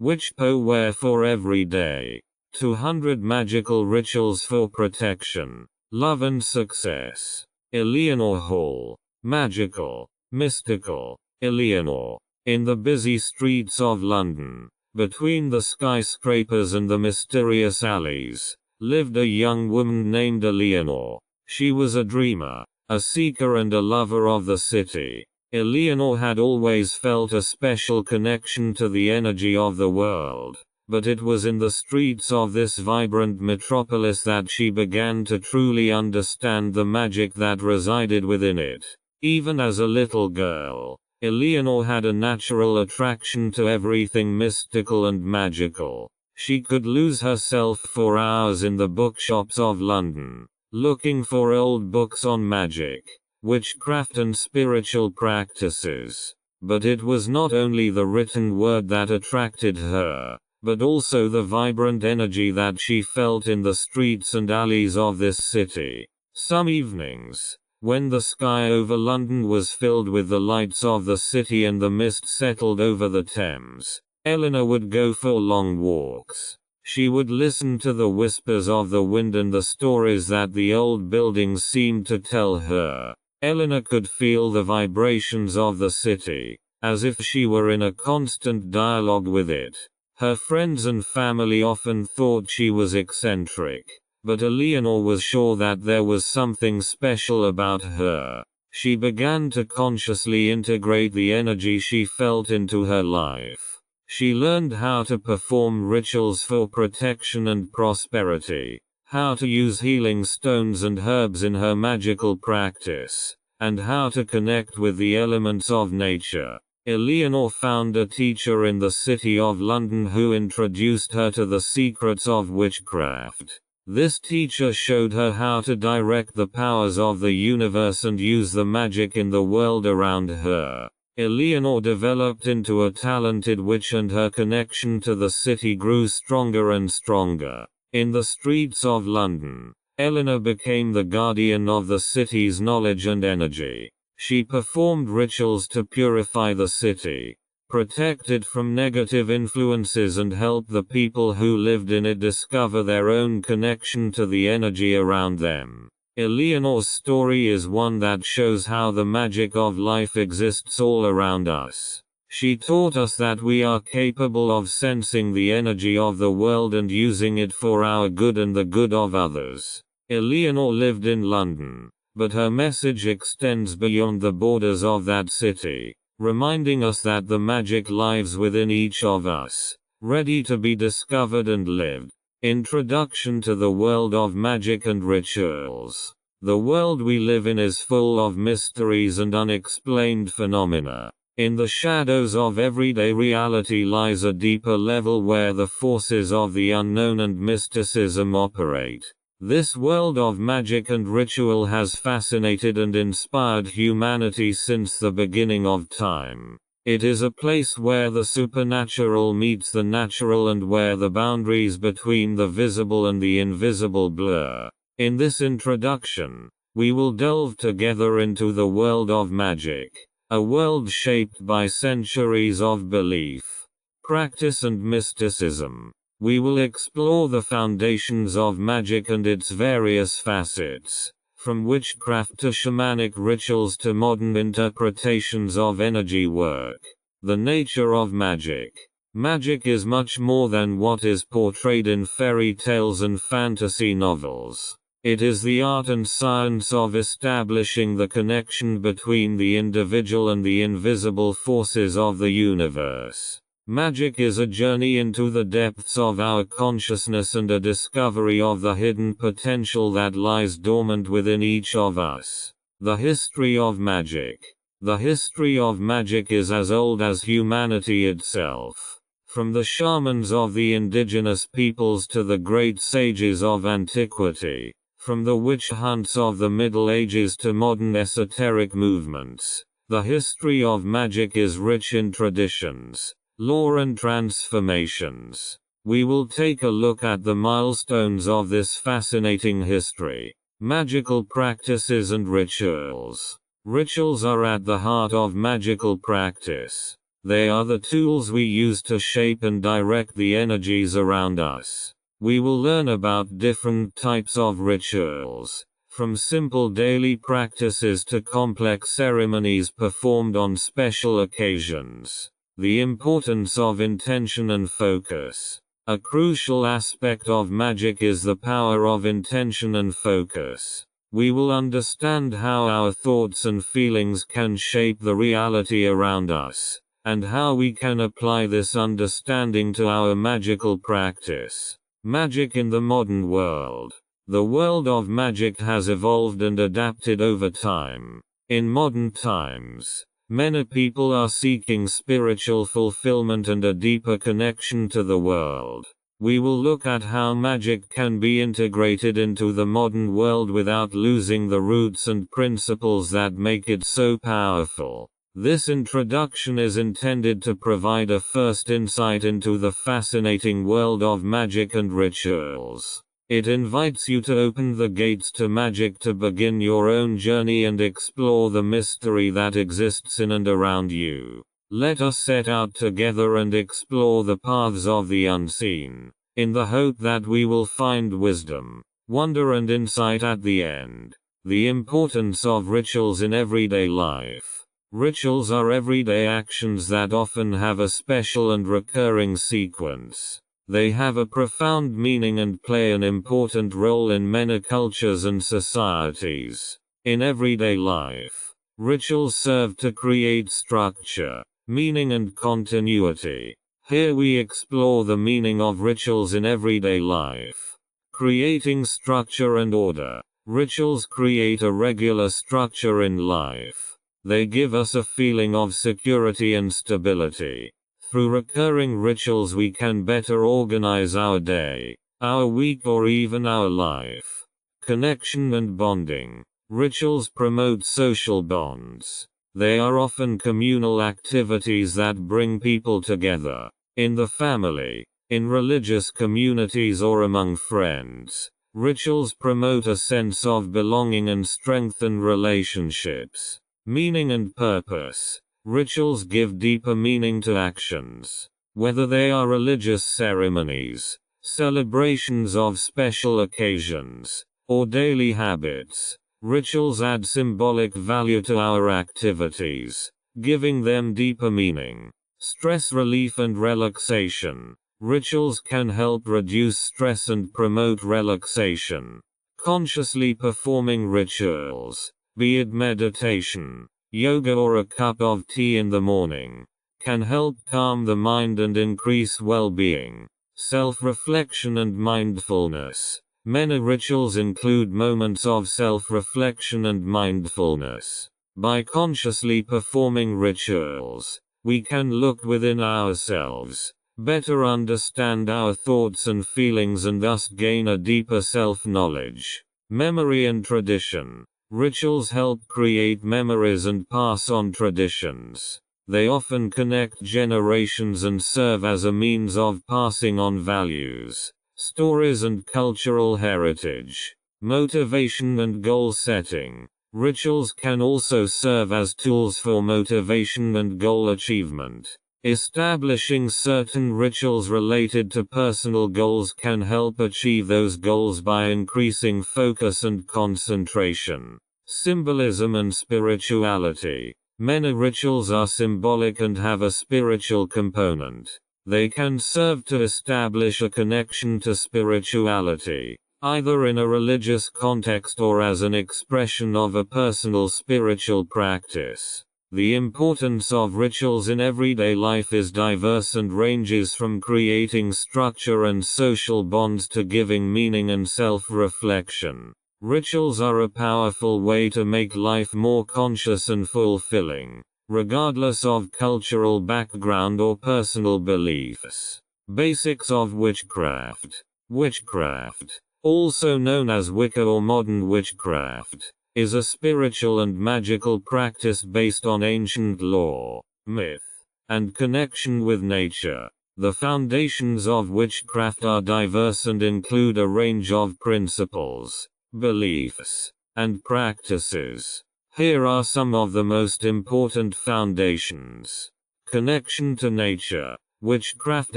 which Po wear for every day. 200 magical rituals for protection, love and success. Eleanor Hall. Magical, mystical. Eleanor. In the busy streets of London, between the skyscrapers and the mysterious alleys, lived a young woman named Eleanor. She was a dreamer, a seeker and a lover of the city. Eleanor had always felt a special connection to the energy of the world, but it was in the streets of this vibrant metropolis that she began to truly understand the magic that resided within it. Even as a little girl, Eleanor had a natural attraction to everything mystical and magical. She could lose herself for hours in the bookshops of London, looking for old books on magic, witchcraft and spiritual practices. But it was not only the written word that attracted her, but also the vibrant energy that she felt in the streets and alleys of this city. Some evenings, when the sky over London was filled with the lights of the city and the mist settled over the Thames, Eleanor would go for long walks. She would listen to the whispers of the wind and the stories that the old buildings seemed to tell her. Eleanor could feel the vibrations of the city, as if she were in a constant dialogue with it. Her friends and family often thought she was eccentric, but Eleanor was sure that there was something special about her. She began to consciously integrate the energy she felt into her life. She learned how to perform rituals for protection and prosperity, how to use healing stones and herbs in her magical practice, and how to connect with the elements of nature. Eleanor found a teacher in the city of London who introduced her to the secrets of witchcraft. This teacher showed her how to direct the powers of the universe and use the magic in the world around her. Eleanor developed into a talented witch and her connection to the city grew stronger and stronger. In the streets of London, Eleanor became the guardian of the city's knowledge and energy. She performed rituals to purify the city, protect it from negative influences and help the people who lived in it discover their own connection to the energy around them. Eleanor's story is one that shows how the magic of life exists all around us. She taught us that we are capable of sensing the energy of the world and using it for our good and the good of others. Eleanor lived in London, but her message extends beyond the borders of that city, reminding us that the magic lives within each of us, ready to be discovered and lived. Introduction to the world of magic and rituals. The world we live in is full of mysteries and unexplained phenomena. In the shadows of everyday reality lies a deeper level where the forces of the unknown and mysticism operate. This world of magic and ritual has fascinated and inspired humanity since the beginning of time. It is a place where the supernatural meets the natural and where the boundaries between the visible and the invisible blur. In this introduction, we will delve together into the world of magic, a world shaped by centuries of belief, practice and mysticism. We will explore the foundations of magic and its various facets, from witchcraft to shamanic rituals to modern interpretations of energy work. The nature of magic. Magic is much more than what is portrayed in fairy tales and fantasy novels. It is the art and science of establishing the connection between the individual and the invisible forces of the universe. Magic is a journey into the depths of our consciousness and a discovery of the hidden potential that lies dormant within each of us. The history of magic. The history of magic is as old as humanity itself. From the shamans of the indigenous peoples to the great sages of antiquity, from the witch hunts of the Middle Ages to modern esoteric movements, the history of magic is rich in traditions, lore and transformations. We will take a look at the milestones of this fascinating history. Magical practices and rituals. Rituals are at the heart of magical practice. They are the tools we use to shape and direct the energies around us. We will learn about different types of rituals, from simple daily practices to complex ceremonies performed on special occasions. The importance of intention and focus. A crucial aspect of magic is the power of intention and focus. We will understand how our thoughts and feelings can shape the reality around us, and how we can apply this understanding to our magical practice. Magic in the modern world. The world of magic has evolved and adapted over time. In modern times, many people are seeking spiritual fulfillment and a deeper connection to the world. We will look at how magic can be integrated into the modern world without losing the roots and principles that make it so powerful. This introduction is intended to provide a first insight into the fascinating world of magic and rituals. It invites you to open the gates to magic to begin your own journey and explore the mystery that exists in and around you. Let us set out together and explore the paths of the unseen, in the hope that we will find wisdom, wonder and insight at the end. The importance of rituals in everyday life. Rituals are everyday actions that often have a special and recurring sequence. They have a profound meaning and play an important role in many cultures and societies. In everyday life, rituals serve to create structure, meaning and continuity. Here we explore the meaning of rituals in everyday life. Creating structure and order. Rituals create a regular structure in life. They give us a feeling of security and stability. Through recurring rituals we can better organize our day, our week or even our life. Connection and bonding. Rituals promote social bonds. They are often communal activities that bring people together. In the family, in religious communities or among friends. Rituals promote a sense of belonging and strengthen relationships. Meaning and purpose. Rituals give deeper meaning to actions. Whether they are religious ceremonies, celebrations of special occasions, or daily habits, rituals add symbolic value to our activities, giving them deeper meaning. Stress relief and relaxation. Rituals can help reduce stress and promote relaxation. Consciously performing rituals, be it meditation, yoga or a cup of tea in the morning, can help calm the mind and increase well-being. Self-reflection and mindfulness. Many rituals include moments of self-reflection and mindfulness. By consciously performing rituals, we can look within ourselves, better understand our thoughts and feelings and thus gain a deeper self-knowledge. Memory and tradition. Rituals help create memories and pass on traditions. They often connect generations and serve as a means of passing on values, stories and cultural heritage. Motivation and goal setting. Rituals can also serve as tools for motivation and goal achievement. Establishing certain rituals related to personal goals can help achieve those goals by increasing focus and concentration. Symbolism and spirituality. Many rituals are symbolic and have a spiritual component. They can serve to establish a connection to spirituality, either in a religious context or as an expression of a personal spiritual practice. The importance of rituals in everyday life is diverse and ranges from creating structure and social bonds to giving meaning and self-reflection. Rituals are a powerful way to make life more conscious and fulfilling, regardless of cultural background or personal beliefs. Basics of witchcraft. Witchcraft, also known as Wicca or modern witchcraft, is a spiritual and magical practice based on ancient lore, myth, and connection with nature. The foundations of witchcraft are diverse and include a range of principles, beliefs, and practices. Here are some of the most important foundations. Connection to nature. Witchcraft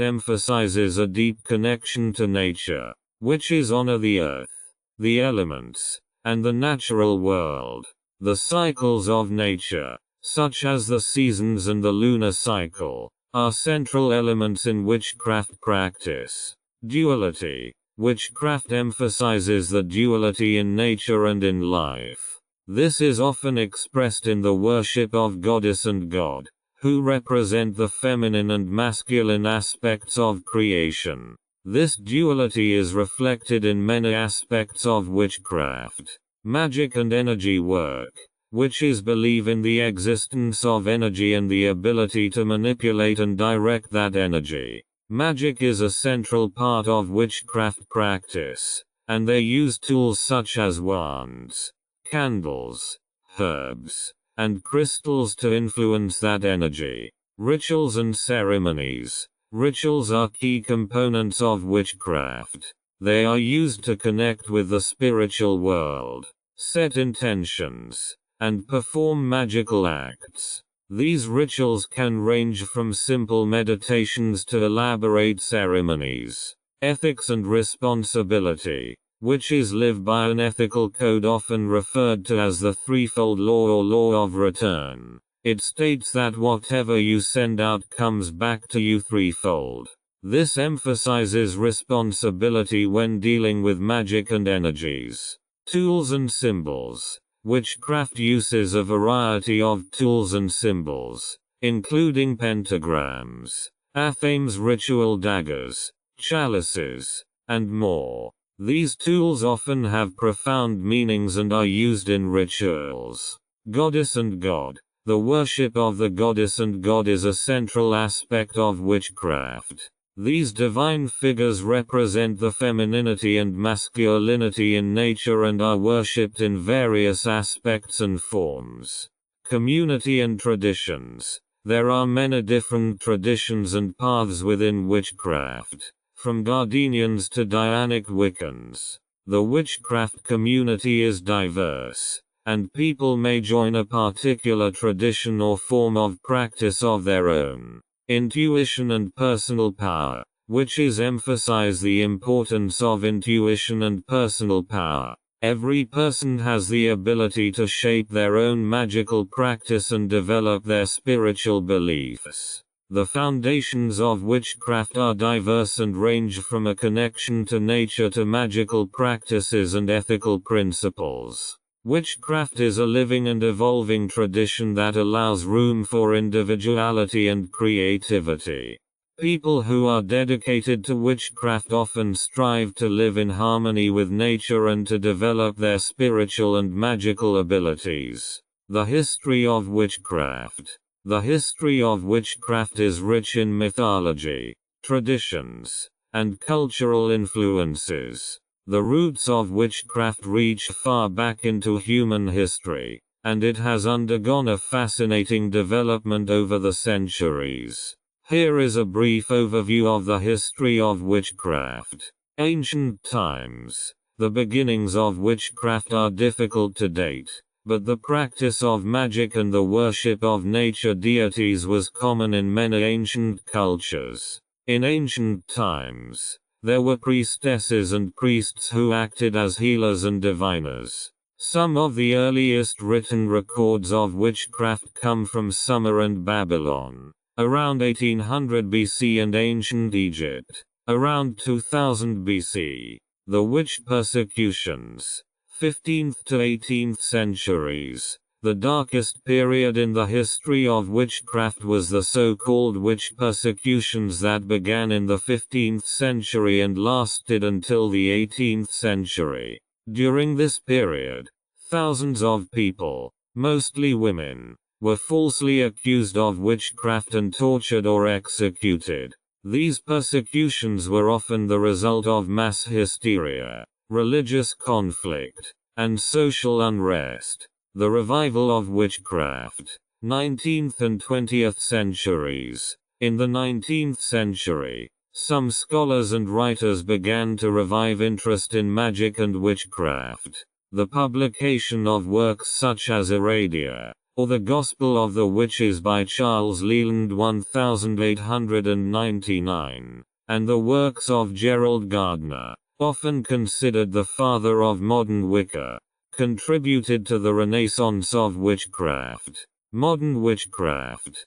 emphasizes a deep connection to nature, which is honor the earth, the elements, and the natural world. The cycles of nature, such as the seasons and the lunar cycle, are central elements in witchcraft practice. Duality. Witchcraft emphasizes the duality in nature and in life. This is often expressed in the worship of goddess and god, who represent the feminine and masculine aspects of creation. This duality is reflected in many aspects of witchcraft. Magic and energy work. Witches believe in the existence of energy and the ability to manipulate and direct that energy. Magic is a central part of witchcraft practice, and they use tools such as wands, candles, herbs, and crystals to influence that energy. Rituals and ceremonies. Rituals are key components of witchcraft. They are used to connect with the spiritual world, set intentions, and perform magical acts. These rituals can range from simple meditations to elaborate ceremonies. Ethics and responsibility. Witches live by an ethical code often referred to as the threefold law or law of return. It states that whatever you send out comes back to you threefold. This emphasizes responsibility when dealing with magic and energies. Tools and symbols. Witchcraft uses a variety of tools and symbols, including pentagrams, athames, ritual daggers, chalices, and more. These tools often have profound meanings and are used in rituals. Goddess and god. The worship of the goddess and god is a central aspect of witchcraft. These divine figures represent the femininity and masculinity in nature and are worshipped in various aspects and forms. Community and traditions. There are many different traditions and paths within witchcraft, from Gardenians to Dianic Wiccans. The witchcraft community is diverse, and people may join a particular tradition or form of practice of their own. Intuition and personal power. Witches emphasize the importance of intuition and personal power. Every person has the ability to shape their own magical practice and develop their spiritual beliefs. The foundations of witchcraft are diverse and range from a connection to nature to magical practices and ethical principles. Witchcraft is a living and evolving tradition that allows room for individuality and creativity. People who are dedicated to witchcraft often strive to live in harmony with nature and to develop their spiritual and magical abilities. The history of witchcraft. The history of witchcraft is rich in mythology, traditions, and cultural influences. The roots of witchcraft reach far back into human history, and it has undergone a fascinating development over the centuries. Here is a brief overview of the history of witchcraft. Ancient times. The beginnings of witchcraft are difficult to date, but the practice of magic and the worship of nature deities was common in many ancient cultures. In ancient times, there were priestesses and priests who acted as healers and diviners. Some of the earliest written records of witchcraft come from Sumer and Babylon, around 1800 BC, and ancient Egypt, around 2000 BC. The witch persecutions, 15th to 18th centuries. The darkest period in the history of witchcraft was the so-called witch persecutions that began in the 15th century and lasted until the 18th century. During this period, thousands of people, mostly women, were falsely accused of witchcraft and tortured or executed. These persecutions were often the result of mass hysteria, religious conflict, and social unrest. The revival of witchcraft, 19th and 20th centuries. In the 19th century, some scholars and writers began to revive interest in magic and witchcraft. The publication of works such as Iradia, or The Gospel of the Witches by Charles Leland 1899, and the works of Gerald Gardner, often considered the father of modern Wicca, contributed to the renaissance of witchcraft. Modern witchcraft,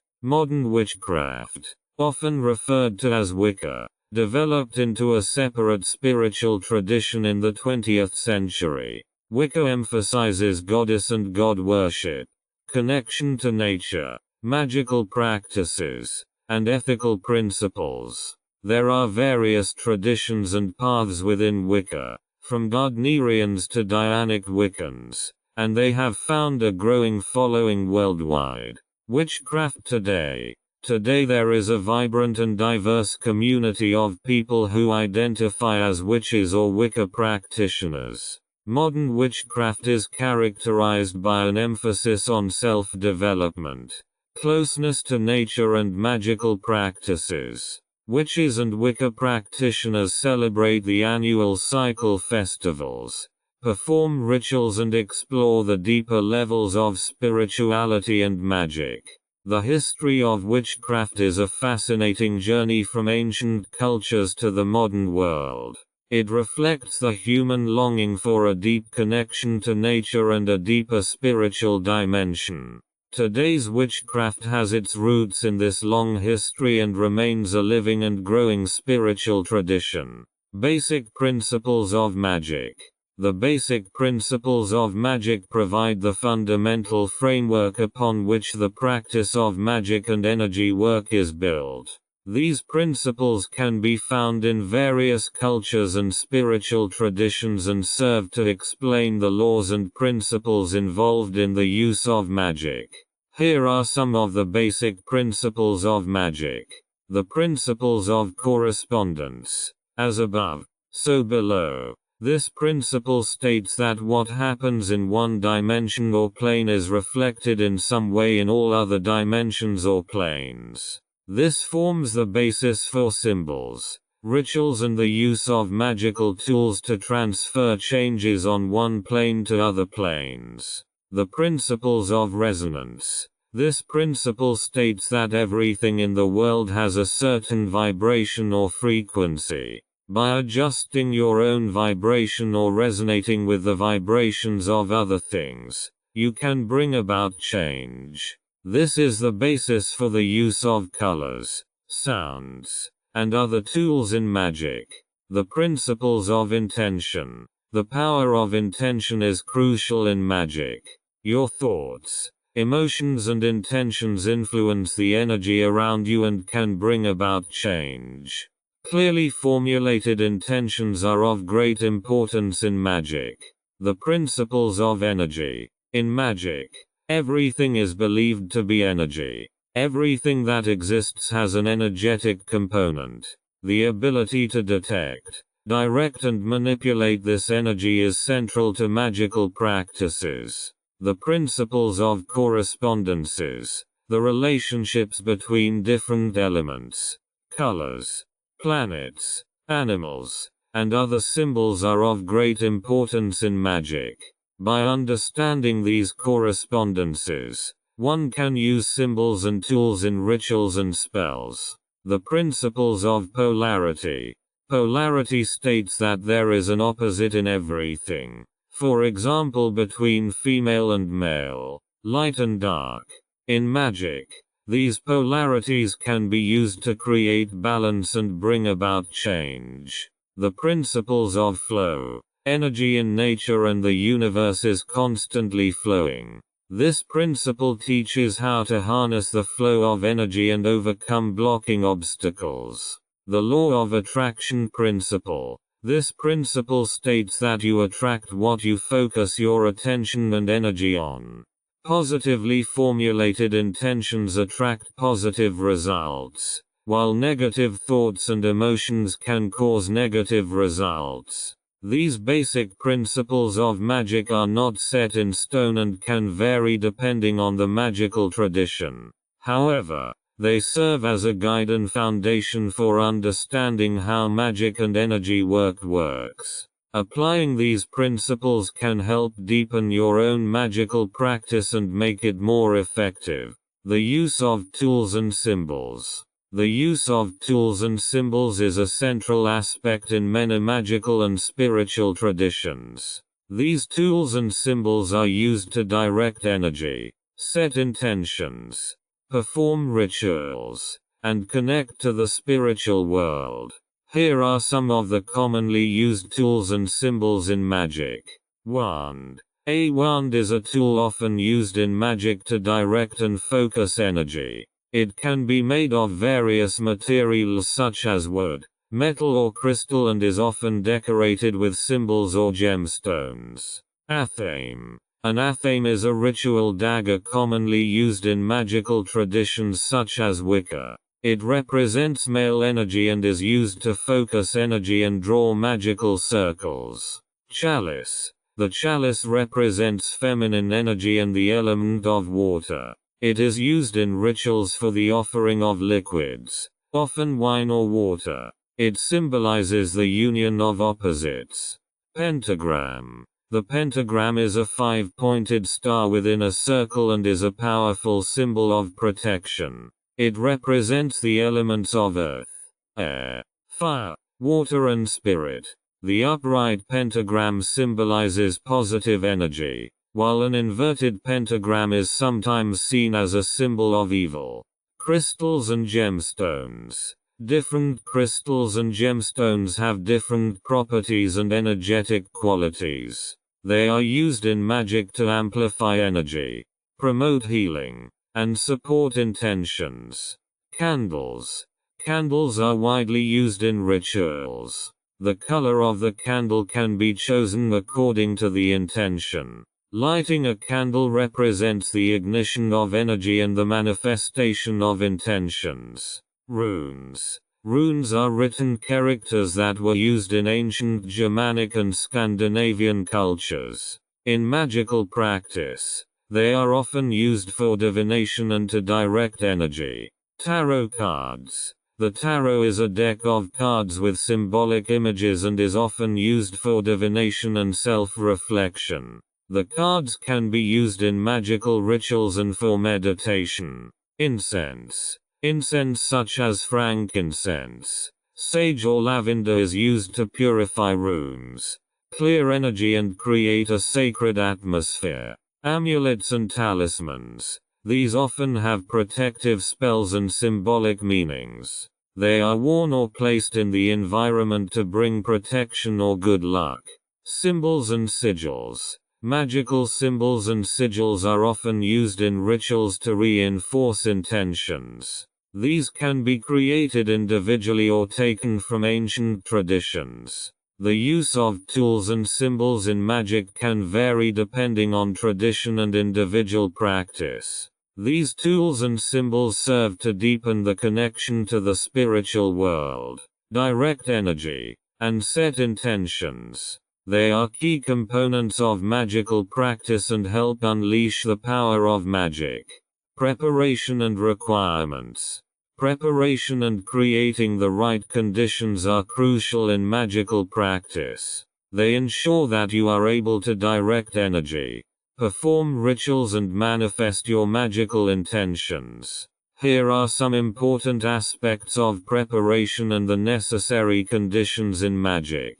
often referred to as Wicca, developed into a separate spiritual tradition in the 20th century. Wicca emphasizes goddess and god worship, connection to nature, magical practices, and ethical principles. There are various traditions and paths within Wicca, from Gardnerians to Dianic Wiccans, and they have found a growing following worldwide. Witchcraft today. Today there is a vibrant and diverse community of people who identify as witches or Wicca practitioners. Modern witchcraft is characterized by an emphasis on self-development, closeness to nature and magical practices. Witches and Wicca practitioners celebrate the annual cycle festivals, perform rituals and explore the deeper levels of spirituality and magic. The history of witchcraft is a fascinating journey from ancient cultures to the modern world. It reflects the human longing for a deep connection to nature and a deeper spiritual dimension. Today's witchcraft has its roots in this long history and remains a living and growing spiritual tradition. Basic principles of magic. The basic principles of magic provide the fundamental framework upon which the practice of magic and energy work is built. These principles can be found in various cultures and spiritual traditions and serve to explain the laws and principles involved in the use of magic. Here are some of the basic principles of magic. The principles of correspondence. As above, so below. This principle states that what happens in one dimension or plane is reflected in some way in all other dimensions or planes. This forms the basis for symbols, rituals and the use of magical tools to transfer changes on one plane to other planes. The principles of resonance. This principle states that everything in the world has a certain vibration or frequency. By adjusting your own vibration or resonating with the vibrations of other things, you can bring about change. This is the basis for the use of colors, sounds, and other tools in magic. The principles of intention. The power of intention is crucial in magic. Your thoughts, emotions and intentions influence the energy around you and can bring about change. Clearly formulated intentions are of great importance in magic. The principles of energy. In magic, everything is believed to be energy. Everything that exists has an energetic component. The ability to detect, direct and manipulate this energy is central to magical practices. The principles of correspondences. The relationships between different elements, colors, planets, animals, and other symbols are of great importance in magic. By understanding these correspondences, one can use symbols and tools in rituals and spells. The principles of polarity. Polarity states that there is an opposite in everything. For example, between female and male, light and dark. In magic, these polarities can be used to create balance and bring about change. The principles of flow. Energy in nature and the universe is constantly flowing. This principle teaches how to harness the flow of energy and overcome blocking obstacles. The law of attraction principle. This principle states that you attract what you focus your attention and energy on. Positively formulated intentions attract positive results, while negative thoughts and emotions can cause negative results. These basic principles of magic are not set in stone and can vary depending on the magical tradition. However, they serve as a guide and foundation for understanding how magic and energy works. Applying these principles can help deepen your own magical practice and make it more effective. The use of tools and symbols. The use of tools and symbols is a central aspect in many magical and spiritual traditions. These tools and symbols are used to direct energy, set intentions, perform rituals, and connect to the spiritual world. Here are some of the commonly used tools and symbols in magic. Wand. A wand is a tool often used in magic to direct and focus energy. It can be made of various materials such as wood, metal or crystal and is often decorated with symbols or gemstones. Athame. An athame is a ritual dagger commonly used in magical traditions such as Wicca. It represents male energy and is used to focus energy and draw magical circles. Chalice. The chalice represents feminine energy and the element of water. It is used in rituals for the offering of liquids, often wine or water. It symbolizes the union of opposites. Pentagram. The pentagram is a five-pointed star within a circle and is a powerful symbol of protection. It represents the elements of earth, air, fire, water and spirit. The upright pentagram symbolizes positive energy, while an inverted pentagram is sometimes seen as a symbol of evil. Crystals and gemstones. Different crystals and gemstones have different properties and energetic qualities. They are used in magic to amplify energy, promote healing, and support intentions. Candles. Candles are widely used in rituals. The color of the candle can be chosen according to the intention. Lighting a candle represents the ignition of energy and the manifestation of intentions. Runes. Runes are written characters that were used in ancient Germanic and Scandinavian cultures. In magical practice, they are often used for divination and to direct energy. Tarot cards. The tarot is a deck of cards with symbolic images and is often used for divination and self-reflection. The cards can be used in magical rituals and for meditation. Incense. Incense such as frankincense, sage or lavender is used to purify rooms, clear energy and create a sacred atmosphere. Amulets and talismans. These often have protective spells and symbolic meanings. They are worn or placed in the environment to bring protection or good luck. Symbols and sigils. Magical symbols and sigils are often used in rituals to reinforce intentions. These can be created individually or taken from ancient traditions. The use of tools and symbols in magic can vary depending on tradition and individual practice. These tools and symbols serve to deepen the connection to the spiritual world, direct energy, and set intentions. They are key components of magical practice and help unleash the power of magic. Preparation and requirements. Preparation and creating the right conditions are crucial in magical practice. They ensure that you are able to direct energy, perform rituals and manifest your magical intentions. Here are some important aspects of preparation and the necessary conditions in magic.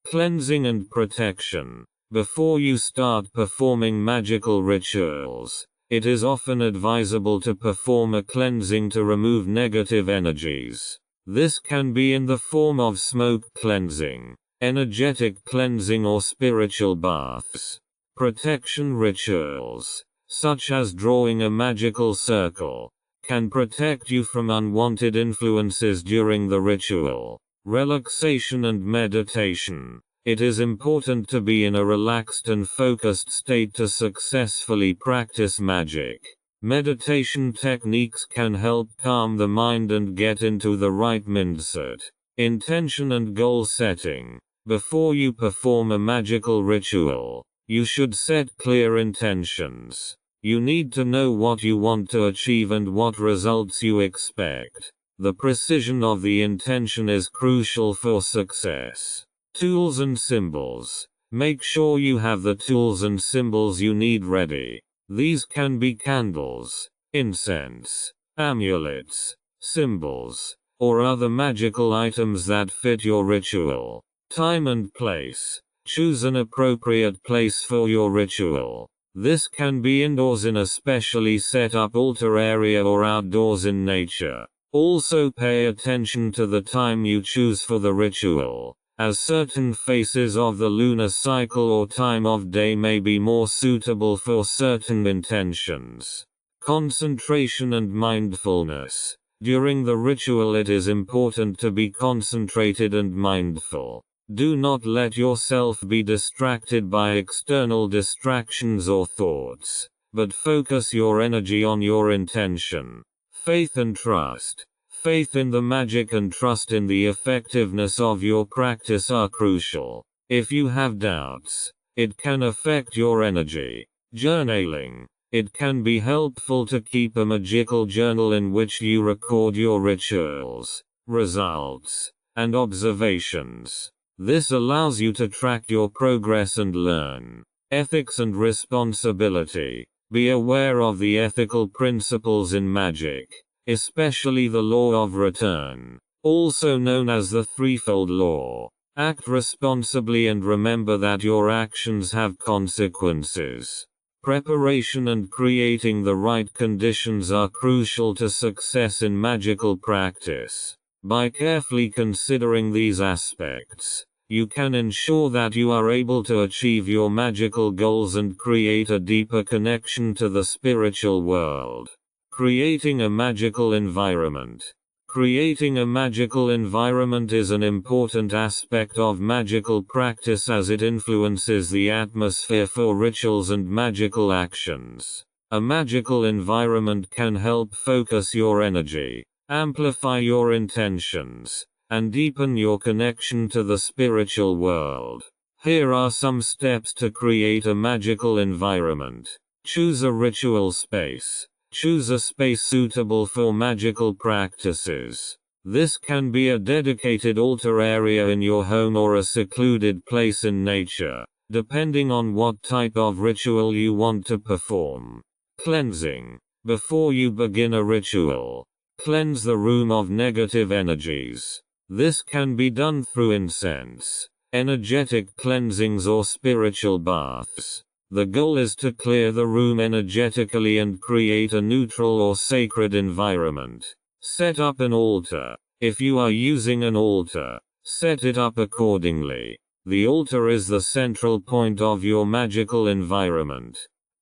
Cleansing and protection. Before you start performing magical rituals, it is often advisable to perform a cleansing to remove negative energies. This can be in the form of smoke cleansing, energetic cleansing or spiritual baths. Protection rituals, such as drawing a magical circle, can protect you from unwanted influences during the ritual. Relaxation and meditation. It is important to be in a relaxed and focused state to successfully practice magic. Meditation techniques can help calm the mind and get into the right mindset. Intention and goal setting. Before you perform a magical ritual, you should set clear intentions. You need to know what you want to achieve and what results you expect. The precision of the intention is crucial for success. Tools and symbols. Make sure you have the tools and symbols you need ready. These can be candles, incense, amulets, symbols, or other magical items that fit your ritual. Time and place. Choose an appropriate place for your ritual. This can be indoors in a specially set up altar area or outdoors in nature. Also pay attention to the time you choose for the ritual, as certain phases of the lunar cycle or time of day may be more suitable for certain intentions. Concentration and mindfulness. During the ritual it is important to be concentrated and mindful. Do not let yourself be distracted by external distractions or thoughts, but focus your energy on your intention. Faith and trust. Faith in the magic and trust in the effectiveness of your practice are crucial. If you have doubts, it can affect your energy. Journaling. It can be helpful to keep a magical journal in which you record your rituals, results, and observations. This allows you to track your progress and learn. Ethics and responsibility. Be aware of the ethical principles in magic, especially the law of return, also known as the threefold law. Act responsibly and remember that your actions have consequences. Preparation and creating the right conditions are crucial to success in magical practice. By carefully considering these aspects, you can ensure that you are able to achieve your magical goals and create a deeper connection to the spiritual world. Creating a magical environment. Creating a magical environment is an important aspect of magical practice as it influences the atmosphere for rituals and magical actions. A magical environment can help focus your energy, amplify your intentions, and deepen your connection to the spiritual world. Here are some steps to create a magical environment. Choose a ritual space. Choose a space suitable for magical practices. This can be a dedicated altar area in your home or a secluded place in nature, depending on what type of ritual you want to perform. Cleansing. Before you begin a ritual, cleanse the room of negative energies. This can be done through incense, energetic cleansings, or spiritual baths. The goal is to clear the room energetically and create a neutral or sacred environment. Set up an altar. If you are using an altar, set it up accordingly. The altar is the central point of your magical environment.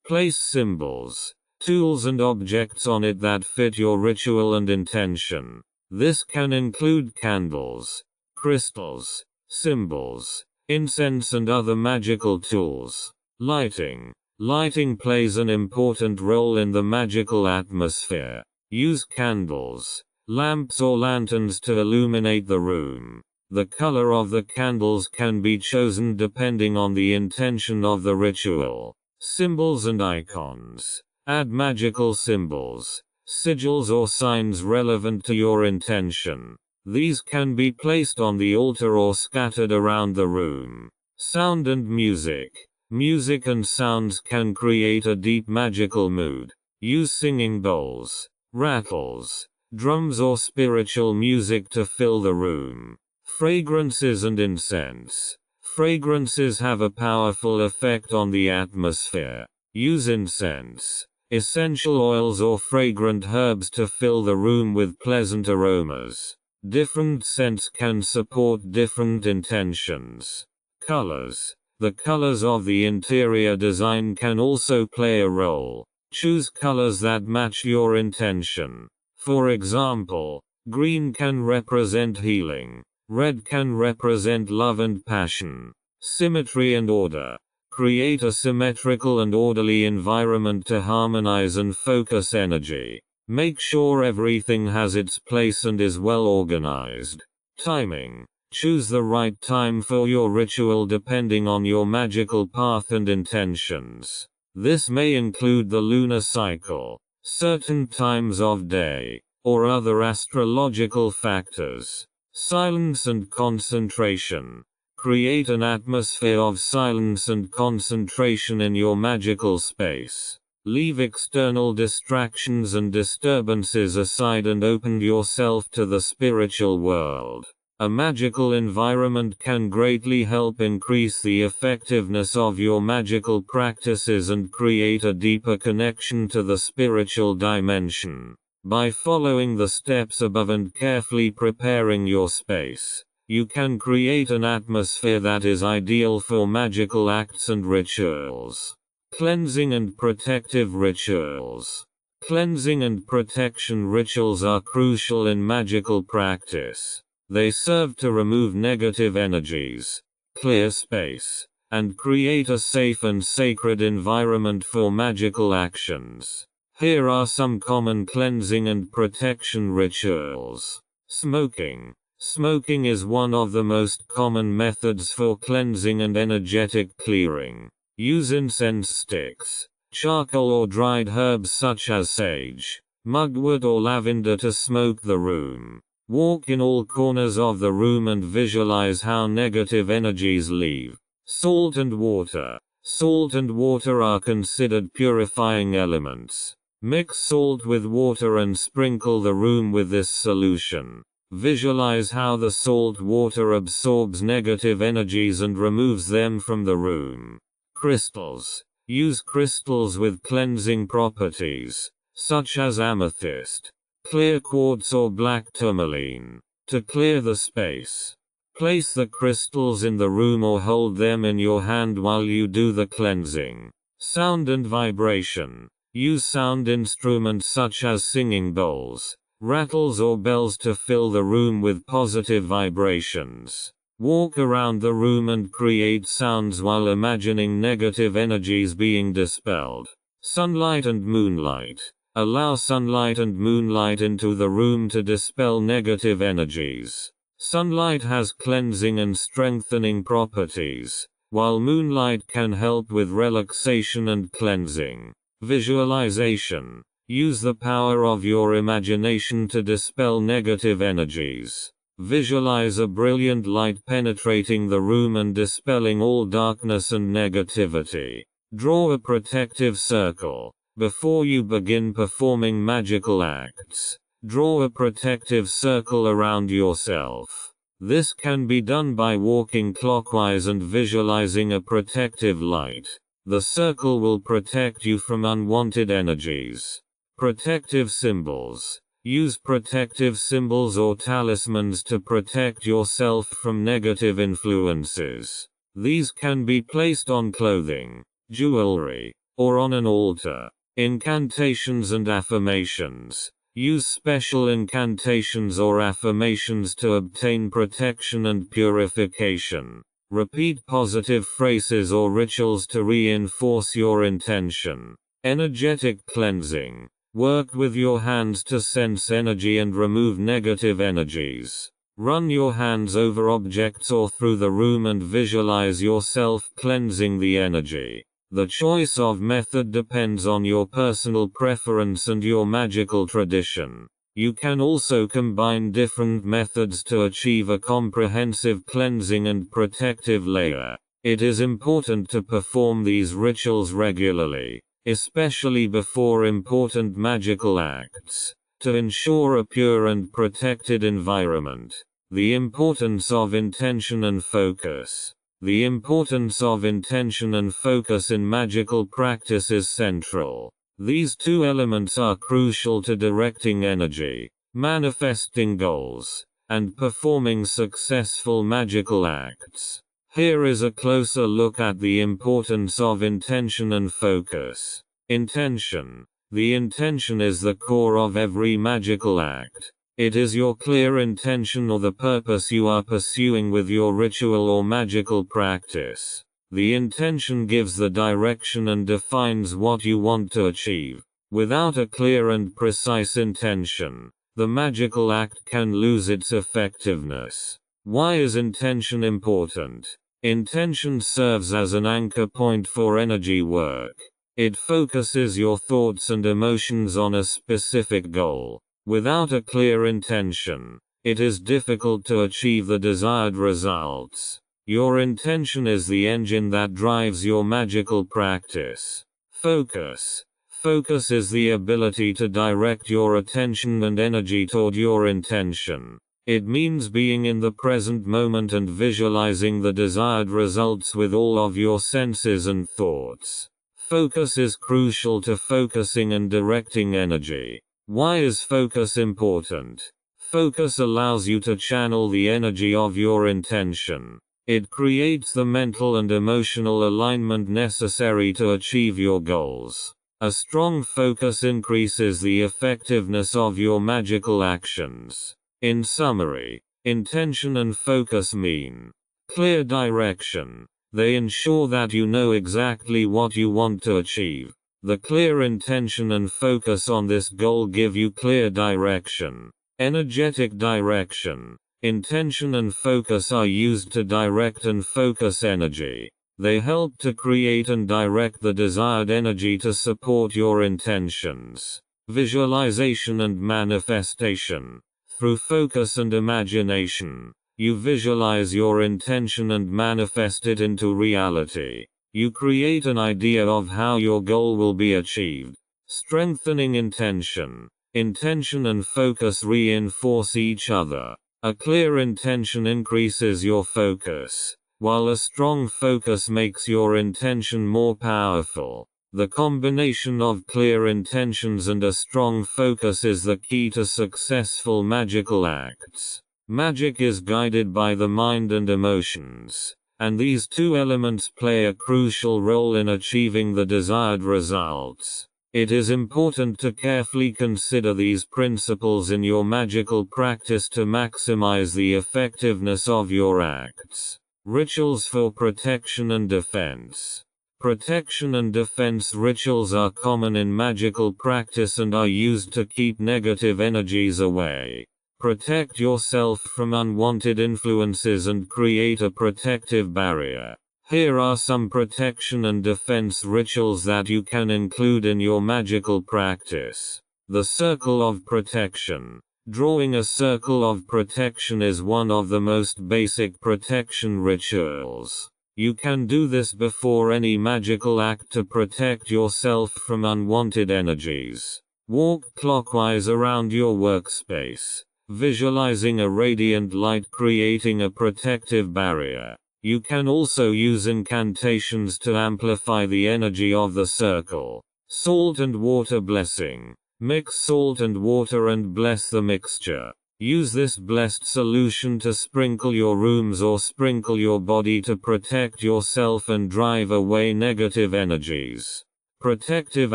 Place symbols, tools and objects on it that fit your ritual and intention. This can include candles, crystals, symbols, incense and other magical tools. Lighting. Lighting plays an important role in the magical atmosphere. Use candles, lamps or lanterns to illuminate the room. The color of the candles can be chosen depending on the intention of the ritual. Symbols and icons. Add magical symbols, sigils or signs relevant to your intention. These can be placed on the altar or scattered around the room. Sound and music. Music and sounds can create a deep magical mood. Use singing bowls, rattles, drums or spiritual music to fill the room. Fragrances and incense. Fragrances have a powerful effect on the atmosphere. Use incense, essential oils or fragrant herbs to fill the room with pleasant aromas. Different scents can support different intentions. Colors. The colors of the interior design can also play a role. Choose colors that match your intention. For example, green can represent healing, red can represent love and passion. Symmetry and order. Create a symmetrical and orderly environment to harmonize and focus energy. Make sure everything has its place and is well organized. Timing. Choose the right time for your ritual depending on your magical path and intentions. This may include the lunar cycle, certain times of day, or other astrological factors. Silence and concentration. Create an atmosphere of silence and concentration in your magical space. Leave external distractions and disturbances aside and open yourself to the spiritual world. A magical environment can greatly help increase the effectiveness of your magical practices and create a deeper connection to the spiritual dimension. By following the steps above and carefully preparing your space, you can create an atmosphere that is ideal for magical acts and rituals. Cleansing and protective rituals. Cleansing and protection rituals are crucial in magical practice. They serve to remove negative energies, clear space, and create a safe and sacred environment for magical actions. Here are some common cleansing and protection rituals. Smoking. Smoking is one of the most common methods for cleansing and energetic clearing. Use incense sticks, charcoal or dried herbs such as sage, mugwort or lavender to smoke the room. Walk in all corners of the room and visualize how negative energies leave. Salt and water. Salt and water are considered purifying elements. Mix salt with water and sprinkle the room with this solution. Visualize how the salt water absorbs negative energies and removes them from the room. Crystals. Use crystals with cleansing properties, such as amethyst, clear quartz or black tourmaline, to clear the space. Place the crystals in the room or hold them in your hand while you do the cleansing. Sound and vibration. Use sound instruments such as singing bowls, rattles or bells to fill the room with positive vibrations. Walk around the room and create sounds while imagining negative energies being dispelled. Sunlight and moonlight. Allow sunlight and moonlight into the room to dispel negative energies. Sunlight has cleansing and strengthening properties, while moonlight can help with relaxation and cleansing. Visualization. Use the power of your imagination to dispel negative energies. Visualize a brilliant light penetrating the room and dispelling all darkness and negativity. Draw a protective circle. Before you begin performing magical acts, draw a protective circle around yourself. This can be done by walking clockwise and visualizing a protective light. The circle will protect you from unwanted energies. Protective symbols. Use protective symbols or talismans to protect yourself from negative influences. These can be placed on clothing, jewelry, or on an altar. Incantations and affirmations. Use special incantations or affirmations to obtain protection and purification. Repeat positive phrases or rituals to reinforce your intention. Energetic cleansing. Work with your hands to sense energy and remove negative energies. Run your hands over objects or through the room and visualize yourself cleansing the energy. The choice of method depends on your personal preference and your magical tradition. You can also combine different methods to achieve a comprehensive cleansing and protective layer. It is important to perform these rituals regularly, especially before important magical acts, to ensure a pure and protected environment. The importance of intention and focus. The importance of intention and focus in magical practice is central. These two elements are crucial to directing energy, manifesting goals, and performing successful magical acts. Here is a closer look at the importance of intention and focus. Intention. The intention is the core of every magical act. It is your clear intention or the purpose you are pursuing with your ritual or magical practice. The intention gives the direction and defines what you want to achieve. Without a clear and precise intention, the magical act can lose its effectiveness. Why is intention important? Intention serves as an anchor point for energy work. It focuses your thoughts and emotions on a specific goal. Without a clear intention, it is difficult to achieve the desired results. Your intention is the engine that drives your magical practice. Focus. Focus is the ability to direct your attention and energy toward your intention. It means being in the present moment and visualizing the desired results with all of your senses and thoughts. Focus is crucial to focusing and directing energy. Why is focus important? Focus allows you to channel the energy of your intention. It creates the mental and emotional alignment necessary to achieve your goals. A strong focus increases the effectiveness of your magical actions. In summary, intention and focus mean clear direction. They ensure that you know exactly what you want to achieve. The clear intention and focus on this goal give you clear direction. Energetic direction. Intention and focus are used to direct and focus energy. They help to create and direct the desired energy to support your intentions. Visualization and manifestation. Through focus and imagination, you visualize your intention and manifest it into reality. You create an idea of how your goal will be achieved. Strengthening intention. Intention and focus reinforce each other. A clear intention increases your focus, while a strong focus makes your intention more powerful. The combination of clear intentions and a strong focus is the key to successful magical acts. Magic is guided by the mind and emotions, and these two elements play a crucial role in achieving the desired results. It is important to carefully consider these principles in your magical practice to maximize the effectiveness of your acts. Rituals for protection and defense. Protection and defense rituals are common in magical practice and are used to keep negative energies away. Protect yourself from unwanted influences and create a protective barrier. Here are some protection and defense rituals that you can include in your magical practice. The Circle of Protection. Drawing a circle of protection is one of the most basic protection rituals. You can do this before any magical act to protect yourself from unwanted energies. Walk clockwise around your workspace, visualizing a radiant light creating a protective barrier. You can also use incantations to amplify the energy of the circle. Salt and water blessing. Mix salt and water and bless the mixture. Use this blessed solution to sprinkle your rooms or sprinkle your body to protect yourself and drive away negative energies. Protective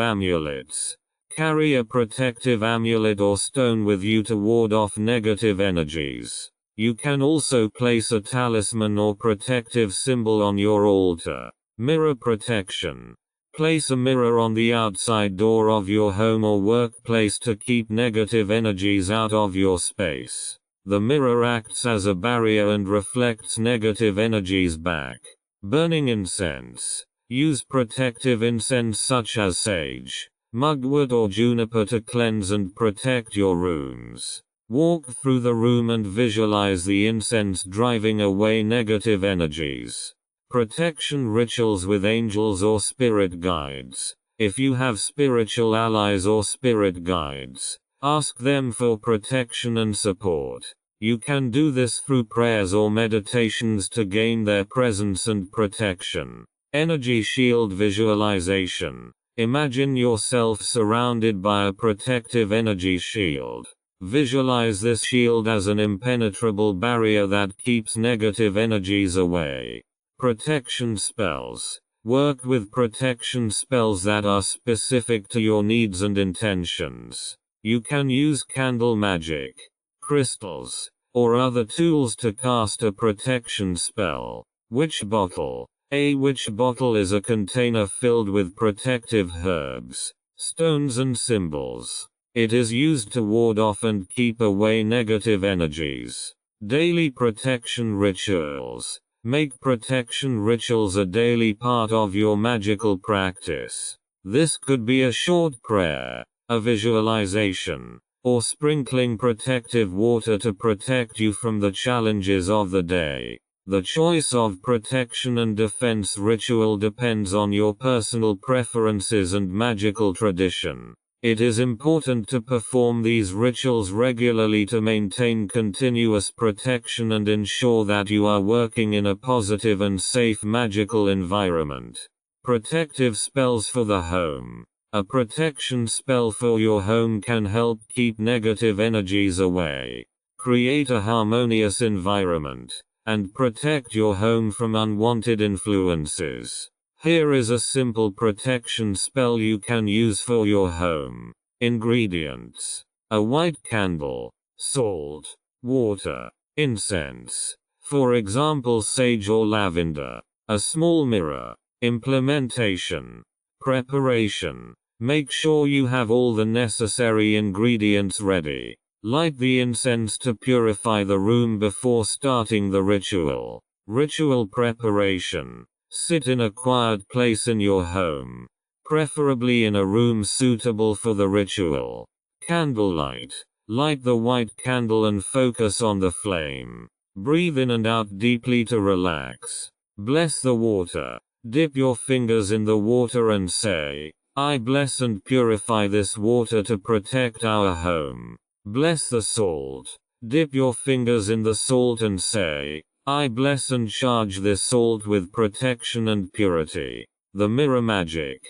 amulets. Carry a protective amulet or stone with you to ward off negative energies. You can also place a talisman or protective symbol on your altar. Mirror protection. Place a mirror on the outside door of your home or workplace to keep negative energies out of your space. The mirror acts as a barrier and reflects negative energies back. Burning incense. Use protective incense such as sage, mugwort or juniper to cleanse and protect your rooms. Walk through the room and visualize the incense driving away negative energies. Protection rituals with angels or spirit guides. If you have spiritual allies or spirit guides, ask them for protection and support. You can do this through prayers or meditations to gain their presence and protection. Energy shield visualization. Imagine yourself surrounded by a protective energy shield. Visualize this shield as an impenetrable barrier that keeps negative energies away. Protection spells. Work with protection spells that are specific to your needs and intentions. You can use candle magic, crystals, or other tools to cast a protection spell. Witch bottle. A witch bottle is a container filled with protective herbs, stones and symbols. It is used to ward off and keep away negative energies. Daily protection rituals. Make protection rituals a daily part of your magical practice. This could be a short prayer, a visualization, or sprinkling protective water to protect you from the challenges of the day. The choice of protection and defense ritual depends on your personal preferences and magical tradition. It is important to perform these rituals regularly to maintain continuous protection and ensure that you are working in a positive and safe magical environment. Protective spells for the home. A protection spell for your home can help keep negative energies away, create a harmonious environment, and protect your home from unwanted influences. Here is a simple protection spell you can use for your home. Ingredients: a white candle, salt, water, incense, for example sage or lavender, a small mirror. Implementation. Preparation. Make sure you have all the necessary ingredients ready. Light the incense to purify the room before starting the ritual. Ritual preparation. Sit in a quiet place in your home, preferably in a room suitable for the ritual. Candlelight. Light the white candle and focus on the flame. Breathe in and out deeply to relax. Bless the water. Dip your fingers in the water and say, "I bless and purify this water to protect our home." Bless the salt. Dip your fingers in the salt and say, "I bless and charge this salt with protection and purity." The mirror magic.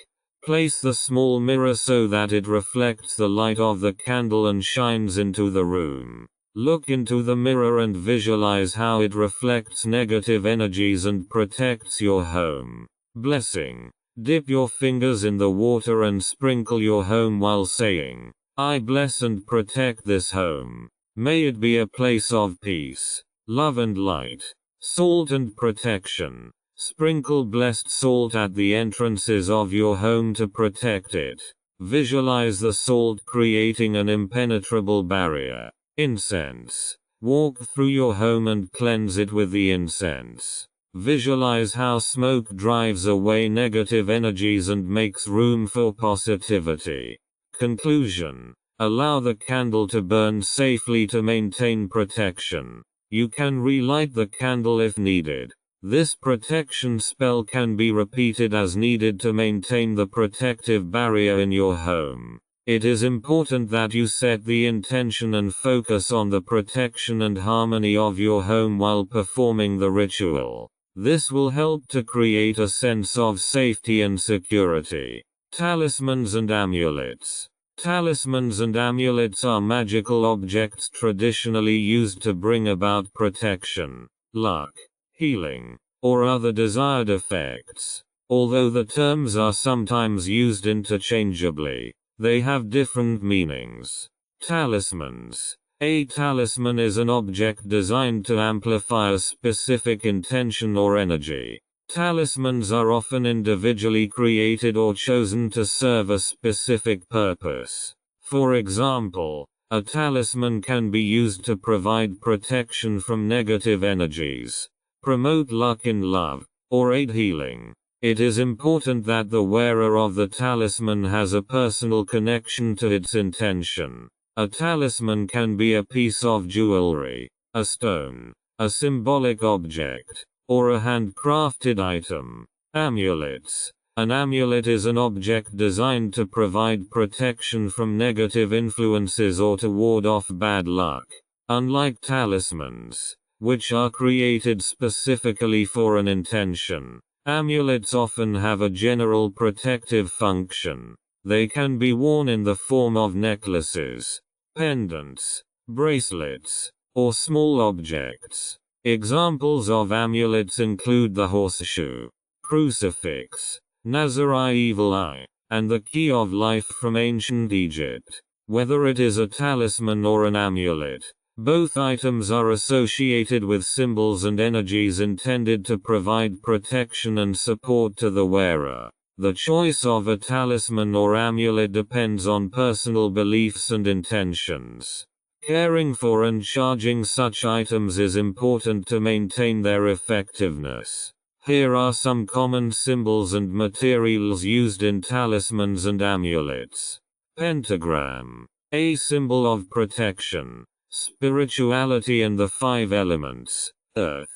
Place the small mirror so that it reflects the light of the candle and shines into the room. Look into the mirror and visualize how it reflects negative energies and protects your home. Blessing. Dip your fingers in the water and sprinkle your home while saying, "I bless and protect this home. May it be a place of peace, love and light." Salt and protection. Sprinkle blessed salt at the entrances of your home to protect it. Visualize the salt creating an impenetrable barrier. Incense. Walk through your home and cleanse it with the incense. Visualize how smoke drives away negative energies and makes room for positivity. Conclusion. Allow the candle to burn safely to maintain protection. You can relight the candle if needed. This protection spell can be repeated as needed to maintain the protective barrier in your home. It is important that you set the intention and focus on the protection and harmony of your home while performing the ritual. This will help to create a sense of safety and security. Talismans and amulets. Talismans and amulets are magical objects traditionally used to bring about protection, luck, healing, or other desired effects. Although the terms are sometimes used interchangeably, they have different meanings. Talismans. A talisman is an object designed to amplify a specific intention or energy. Talismans are often individually created or chosen to serve a specific purpose. For example, a talisman can be used to provide protection from negative energies, promote luck in love, or aid healing. It is important that the wearer of the talisman has a personal connection to its intention. A talisman can be a piece of jewelry, a stone, a symbolic object, or a handcrafted item. Amulets. An amulet is an object designed to provide protection from negative influences or to ward off bad luck. Unlike talismans, which are created specifically for an intention, amulets often have a general protective function. They can be worn in the form of necklaces, pendants, bracelets, or small objects. Examples of amulets include the horseshoe, crucifix, Nazarite evil eye, and the key of life from ancient Egypt. Whether it is a talisman or an amulet, both items are associated with symbols and energies intended to provide protection and support to the wearer. The choice of a talisman or amulet depends on personal beliefs and intentions. Caring for and charging such items is important to maintain their effectiveness. Here are some common symbols and materials used in talismans and amulets. Pentagram. A symbol of protection, spirituality and the 5 elements: earth,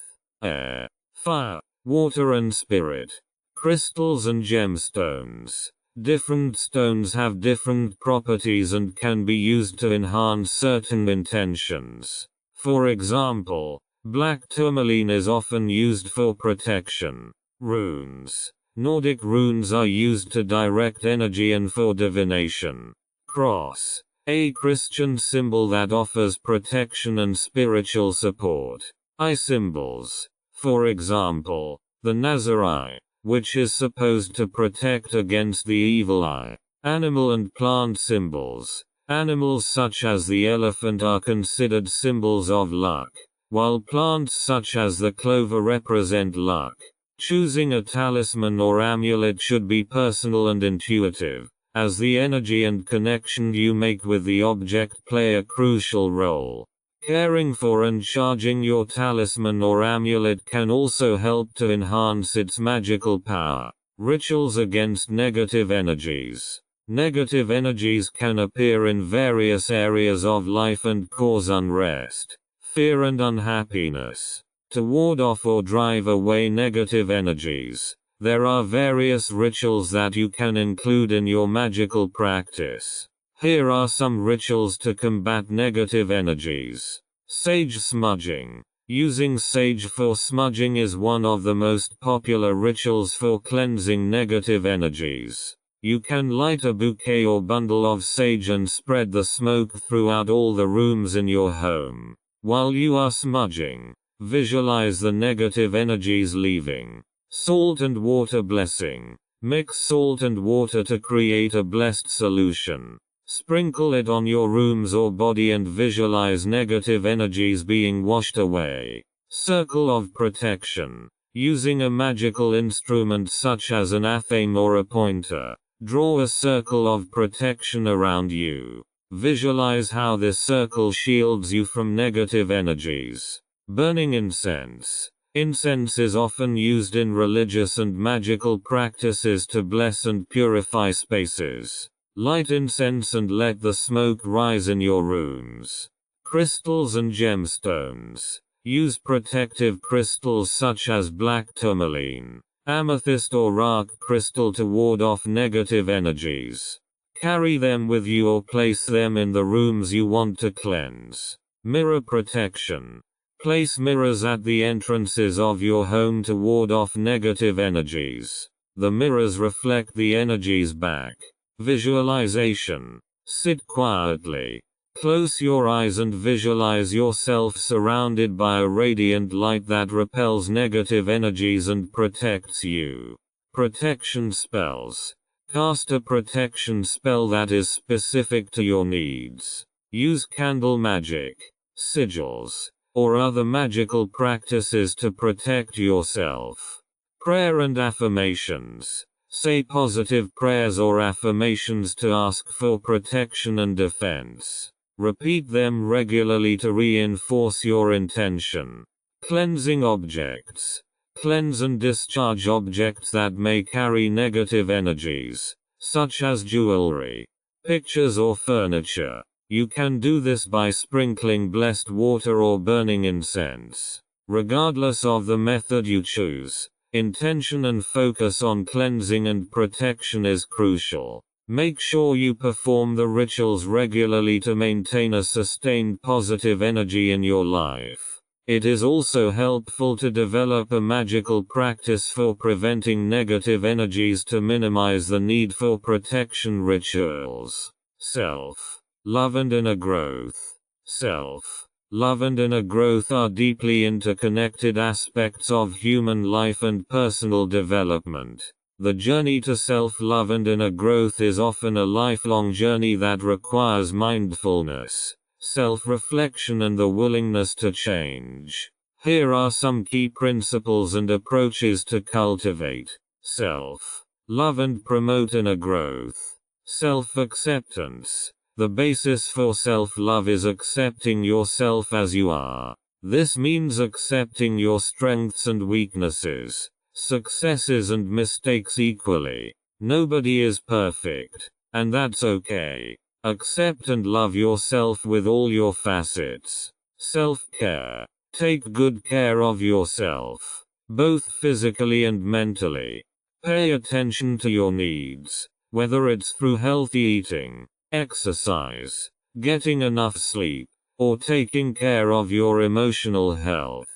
air, fire, water and spirit. Crystals and gemstones. Different stones have different properties and can be used to enhance certain intentions. For example, black tourmaline is often used for protection. Runes. Nordic runes are used to direct energy and for divination. Cross. A Christian symbol that offers protection and spiritual support. Eye symbols. For example, the Nazarite, which is supposed to protect against the evil eye. Animal and plant symbols. Animals such as the elephant are considered symbols of luck, while plants such as the clover represent luck. Choosing a talisman or amulet should be personal and intuitive, as the energy and connection you make with the object play a crucial role. Caring for and charging your talisman or amulet can also help to enhance its magical power. Rituals against negative energies. Negative energies can appear in various areas of life and cause unrest, fear and unhappiness. To ward off or drive away negative energies, there are various rituals that you can include in your magical practice. Here are some rituals to combat negative energies. Sage smudging. Using sage for smudging is one of the most popular rituals for cleansing negative energies. You can light a bouquet or bundle of sage and spread the smoke throughout all the rooms in your home. While you are smudging, visualize the negative energies leaving. Salt and water blessing. Mix salt and water to create a blessed solution. Sprinkle it on your rooms or body and visualize negative energies being washed away. Circle of protection. Using a magical instrument such as an athame or a pointer, draw a circle of protection around you. Visualize how this circle shields you from negative energies. Burning incense. Incense is often used in religious and magical practices to bless and purify spaces. Light incense and let the smoke rise in your rooms. Crystals and gemstones. Use protective crystals such as black tourmaline, amethyst or rock crystal to ward off negative energies. Carry them with you or place them in the rooms you want to cleanse. Mirror protection. Place mirrors at the entrances of your home to ward off negative energies. The mirrors reflect the energies back. Visualization. Sit quietly. Close your eyes and visualize yourself surrounded by a radiant light that repels negative energies and protects you. Protection spells. Cast a protection spell that is specific to your needs. Use candle magic, sigils, or other magical practices to protect yourself. Prayer and affirmations. Say positive prayers or affirmations to ask for protection and defense. Repeat them regularly to reinforce your intention. Cleansing objects. Cleanse and discharge objects that may carry negative energies, such as jewelry, pictures or furniture. You can do this by sprinkling blessed water or burning incense. Regardless of the method you choose, intention and focus on cleansing and protection is crucial. Make sure you perform the rituals regularly to maintain a sustained positive energy in your life. It is also helpful to develop a magical practice for preventing negative energies to minimize the need for protection rituals. Self-love and inner growth. Self-love and inner growth are deeply interconnected aspects of human life and personal development. The journey to self-love and inner growth is often a lifelong journey that requires mindfulness, self-reflection and the willingness to change. Here are some key principles and approaches to cultivate self-love and promote inner growth. Self-acceptance. The basis for self-love is accepting yourself as you are. This means accepting your strengths and weaknesses, successes and mistakes equally. Nobody is perfect, and that's okay. Accept and love yourself with all your facets. Self-care. Take good care of yourself, both physically and mentally. Pay attention to your needs, whether it's through healthy eating, exercise, getting enough sleep, or taking care of your emotional health.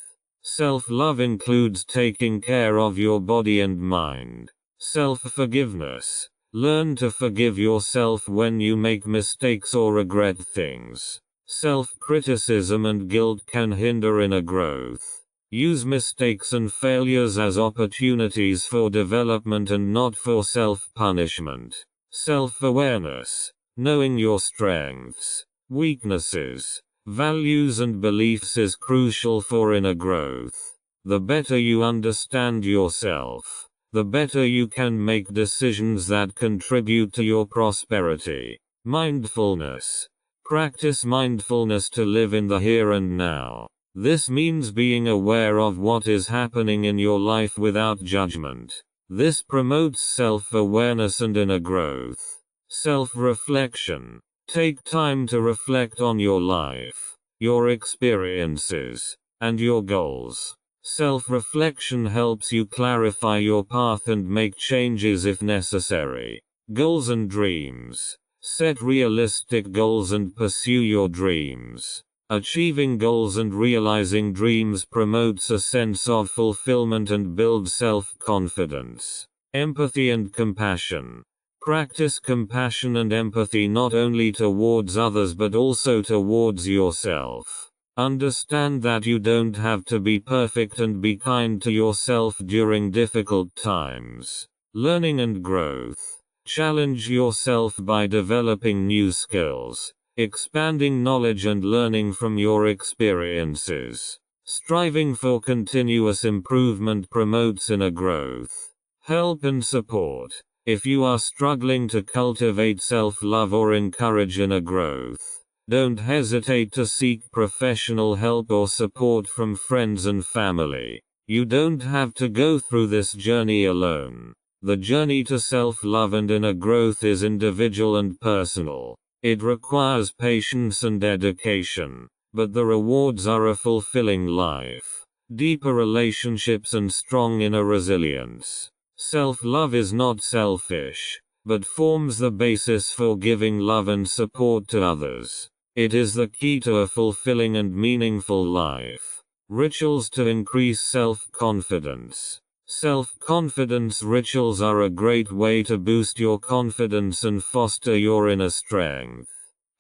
Self-love includes taking care of your body and mind. Self-forgiveness. Learn to forgive yourself when you make mistakes or regret things. Self-criticism and guilt can hinder inner growth. Use mistakes and failures as opportunities for development and not for self-punishment. Self-awareness. Knowing your strengths, weaknesses, values and beliefs is crucial for inner growth. The better you understand yourself, the better you can make decisions that contribute to your prosperity. Mindfulness. Practice mindfulness to live in the here and now. This means being aware of what is happening in your life without judgment. This promotes self-awareness and inner growth. Self-reflection. Take time to reflect on your life, your experiences, and your goals. Self-reflection helps you clarify your path and make changes if necessary. Goals and dreams. Set realistic goals and pursue your dreams. Achieving goals and realizing dreams promotes a sense of fulfillment and builds self-confidence. Empathy and compassion. Practice compassion and empathy not only towards others but also towards yourself. Understand that you don't have to be perfect and be kind to yourself during difficult times. Learning and growth. Challenge yourself by developing new skills, expanding knowledge and learning from your experiences. Striving for continuous improvement promotes inner growth. Help and support. If you are struggling to cultivate self-love or encourage inner growth, don't hesitate to seek professional help or support from friends and family. You don't have to go through this journey alone. The journey to self-love and inner growth is individual and personal. It requires patience and dedication, but the rewards are a fulfilling life, deeper relationships and strong inner resilience. Self-love is not selfish, but forms the basis for giving love and support to others. It is the key to a fulfilling and meaningful life. Rituals to increase self-confidence. Self-confidence rituals are a great way to boost your confidence and foster your inner strength.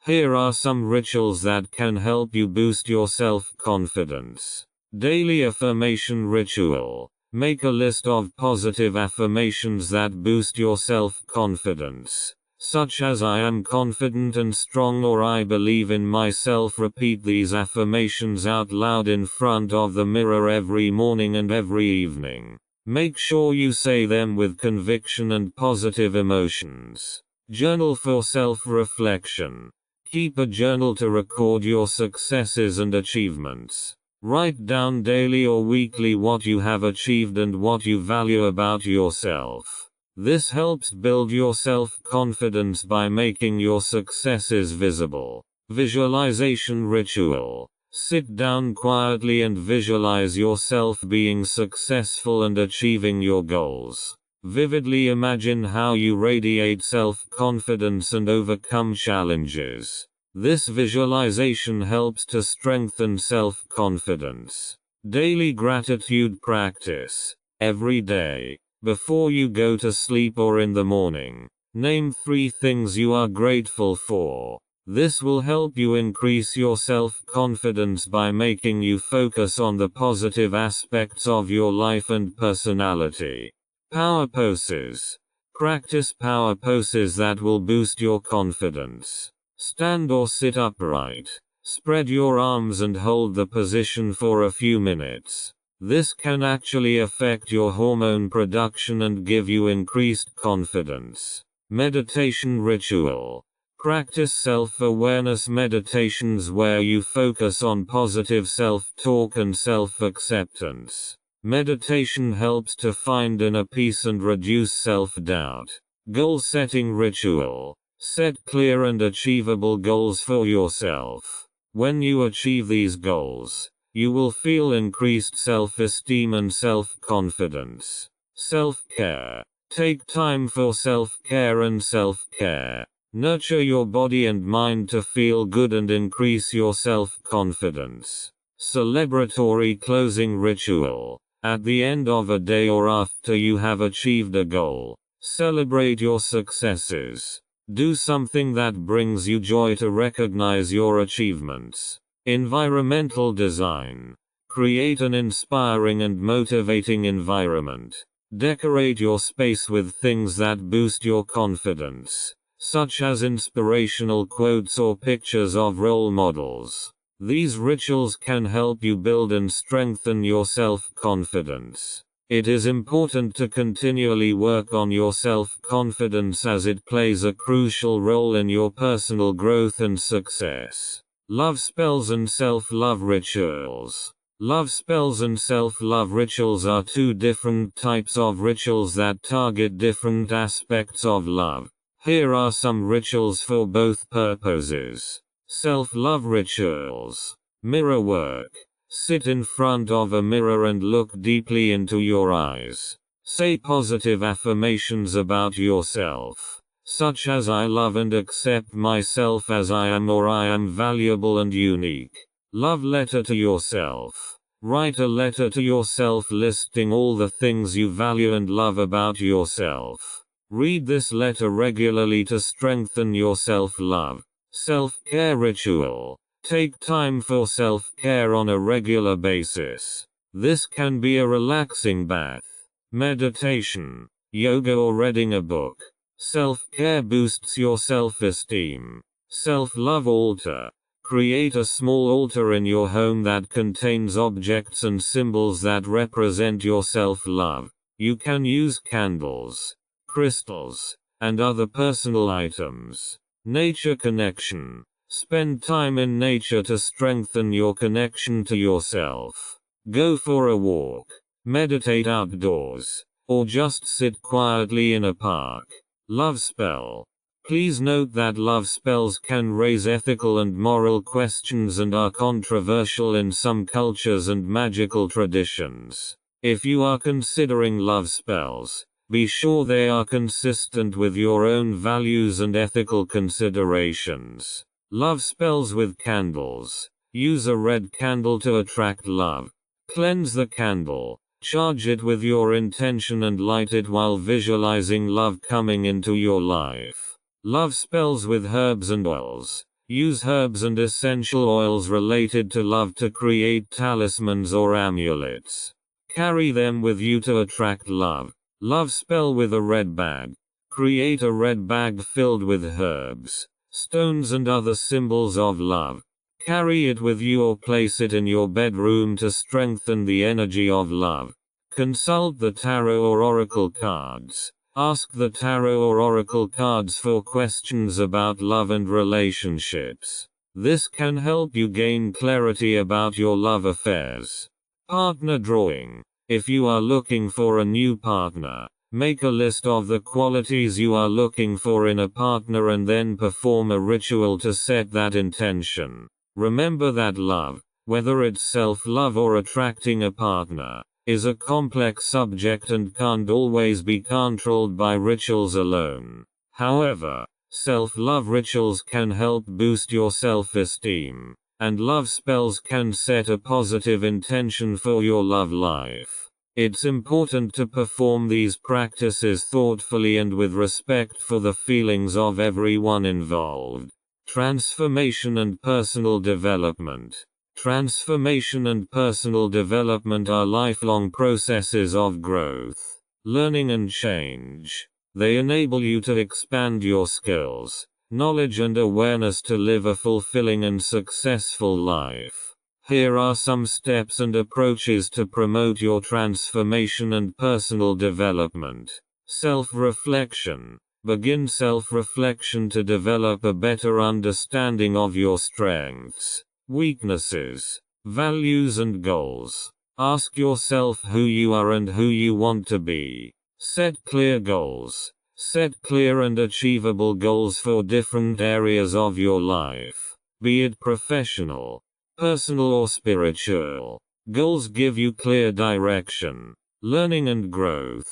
Here are some rituals that can help you boost your self-confidence. Daily affirmation ritual. Make a list of positive affirmations that boost your self-confidence, such as I am confident and strong or I believe in myself. Repeat these affirmations out loud in front of the mirror every morning and every evening. Make sure you say them with conviction and positive emotions. Journal for self-reflection. Keep a journal to record your successes and achievements. Write down daily or weekly what you have achieved and what you value about yourself. This helps build your self-confidence by making your successes visible. Visualization ritual. Sit down quietly and visualize yourself being successful and achieving your goals. Vividly imagine how you radiate self-confidence and overcome challenges. This visualization helps to strengthen self-confidence. Daily gratitude practice. Every day, before you go to sleep or in the morning, name 3 things you are grateful for. This will help you increase your self-confidence by making you focus on the positive aspects of your life and personality. Power poses. Practice power poses that will boost your confidence. Stand or sit upright. Spread your arms and hold the position for a few minutes. This can actually affect your hormone production and give you increased confidence. Meditation ritual. Practice self-awareness meditations where you focus on positive self-talk and self-acceptance. Meditation helps to find inner peace and reduce self-doubt. Goal-setting ritual. Set clear and achievable goals for yourself. When you achieve these goals, You will feel increased self-esteem and self-confidence. Self-care. Take time for self-care and self-care. Nurture your body and mind to feel good and increase your self-confidence. Celebratory closing ritual. At the end of a day or after you have achieved a goal, celebrate your successes. Do something that brings you joy to recognize your achievements. Environmental design. Create an inspiring and motivating environment. Decorate your space with things that boost your confidence, such as inspirational quotes or pictures of role models. These rituals can help you build and strengthen your self-confidence. It is important to continually work on your self-confidence as it plays a crucial role in your personal growth and success. Love spells and self-love rituals. Love spells and self-love rituals are two different types of rituals that target different aspects of love. Here are some rituals for both purposes. Self-love rituals. Mirror work. Sit in front of a mirror and look deeply into your eyes. Say positive affirmations about yourself, such as I love and accept myself as I am, or I am valuable and unique. Love letter to yourself. Write a letter to yourself listing all the things you value and love about yourself. Read this letter regularly to strengthen your self-love. Self-care ritual. Take time for self-care on a regular basis. This can be a relaxing bath, meditation, yoga, or reading a book. Self-care boosts your self-esteem. Self-love altar. Create a small altar in your home that contains objects and symbols that represent your self-love. You can use candles, crystals, and other personal items. Nature connection. Spend time in nature to strengthen your connection to yourself. Go for a walk, meditate outdoors, or just sit quietly in a park. Love spell. Please note that love spells can raise ethical and moral questions and are controversial in some cultures and magical traditions. If you are considering love spells, be sure they are consistent with your own values and ethical considerations. Love spells with candles. Use a red candle to attract love. Cleanse the candle. Charge it with your intention and light it while visualizing love coming into your life. Love spells with herbs and oils. Use herbs and essential oils related to love to create talismans or amulets. Carry them with you to attract love. Love spell with a red bag. Create a red bag filled with herbs, stones, and other symbols of love. Carry it with you or place it in your bedroom to strengthen the energy of love. Consult the tarot or oracle cards. Ask the tarot or oracle cards for questions about love and relationships. This can help you gain clarity about your love affairs. Partner drawing. If you are looking for a new partner, make a list of the qualities you are looking for in a partner and then perform a ritual to set that intention. Remember that love, whether it's self-love or attracting a partner, is a complex subject and can't always be controlled by rituals alone. However, self-love rituals can help boost your self-esteem, and love spells can set a positive intention for your love life. It's important to perform these practices thoughtfully and with respect for the feelings of everyone involved. Transformation and personal development. Transformation and personal development are lifelong processes of growth, learning, and change. They enable you to expand your skills, knowledge, and awareness to live a fulfilling and successful life. Here are some steps and approaches to promote your transformation and personal development. Self-reflection. Begin self-reflection to develop a better understanding of your strengths, weaknesses, values, and goals. Ask yourself who you are and who you want to be. Set clear goals. Set clear and achievable goals for different areas of your life, be it professional, Personal or spiritual. Goals give you clear direction, learning and growth.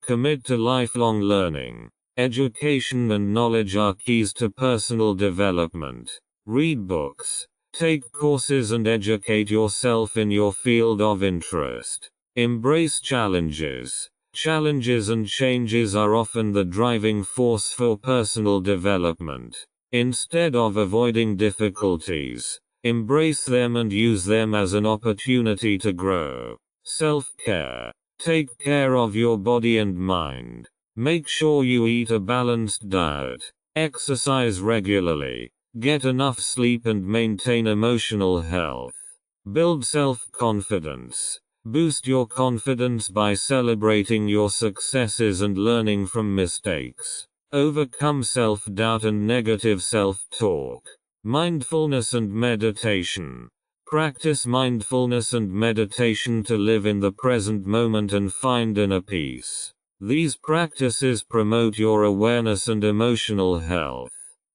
Commit to lifelong learning. Education and knowledge are keys to personal development. Read books, take courses and educate yourself in your field of interest. Embrace challenges. Challenges and changes are often the driving force for personal development. Instead of avoiding difficulties, embrace them and use them as an opportunity to grow. Self-care. Take care of your body and mind. Make sure you eat a balanced diet, exercise regularly, get enough sleep and maintain emotional health. Build self-confidence. Boost your confidence by celebrating your successes and learning from mistakes. Overcome self-doubt and negative self-talk. Mindfulness and meditation. Practice mindfulness and meditation to live in the present moment and find inner peace. These practices promote your awareness and emotional health.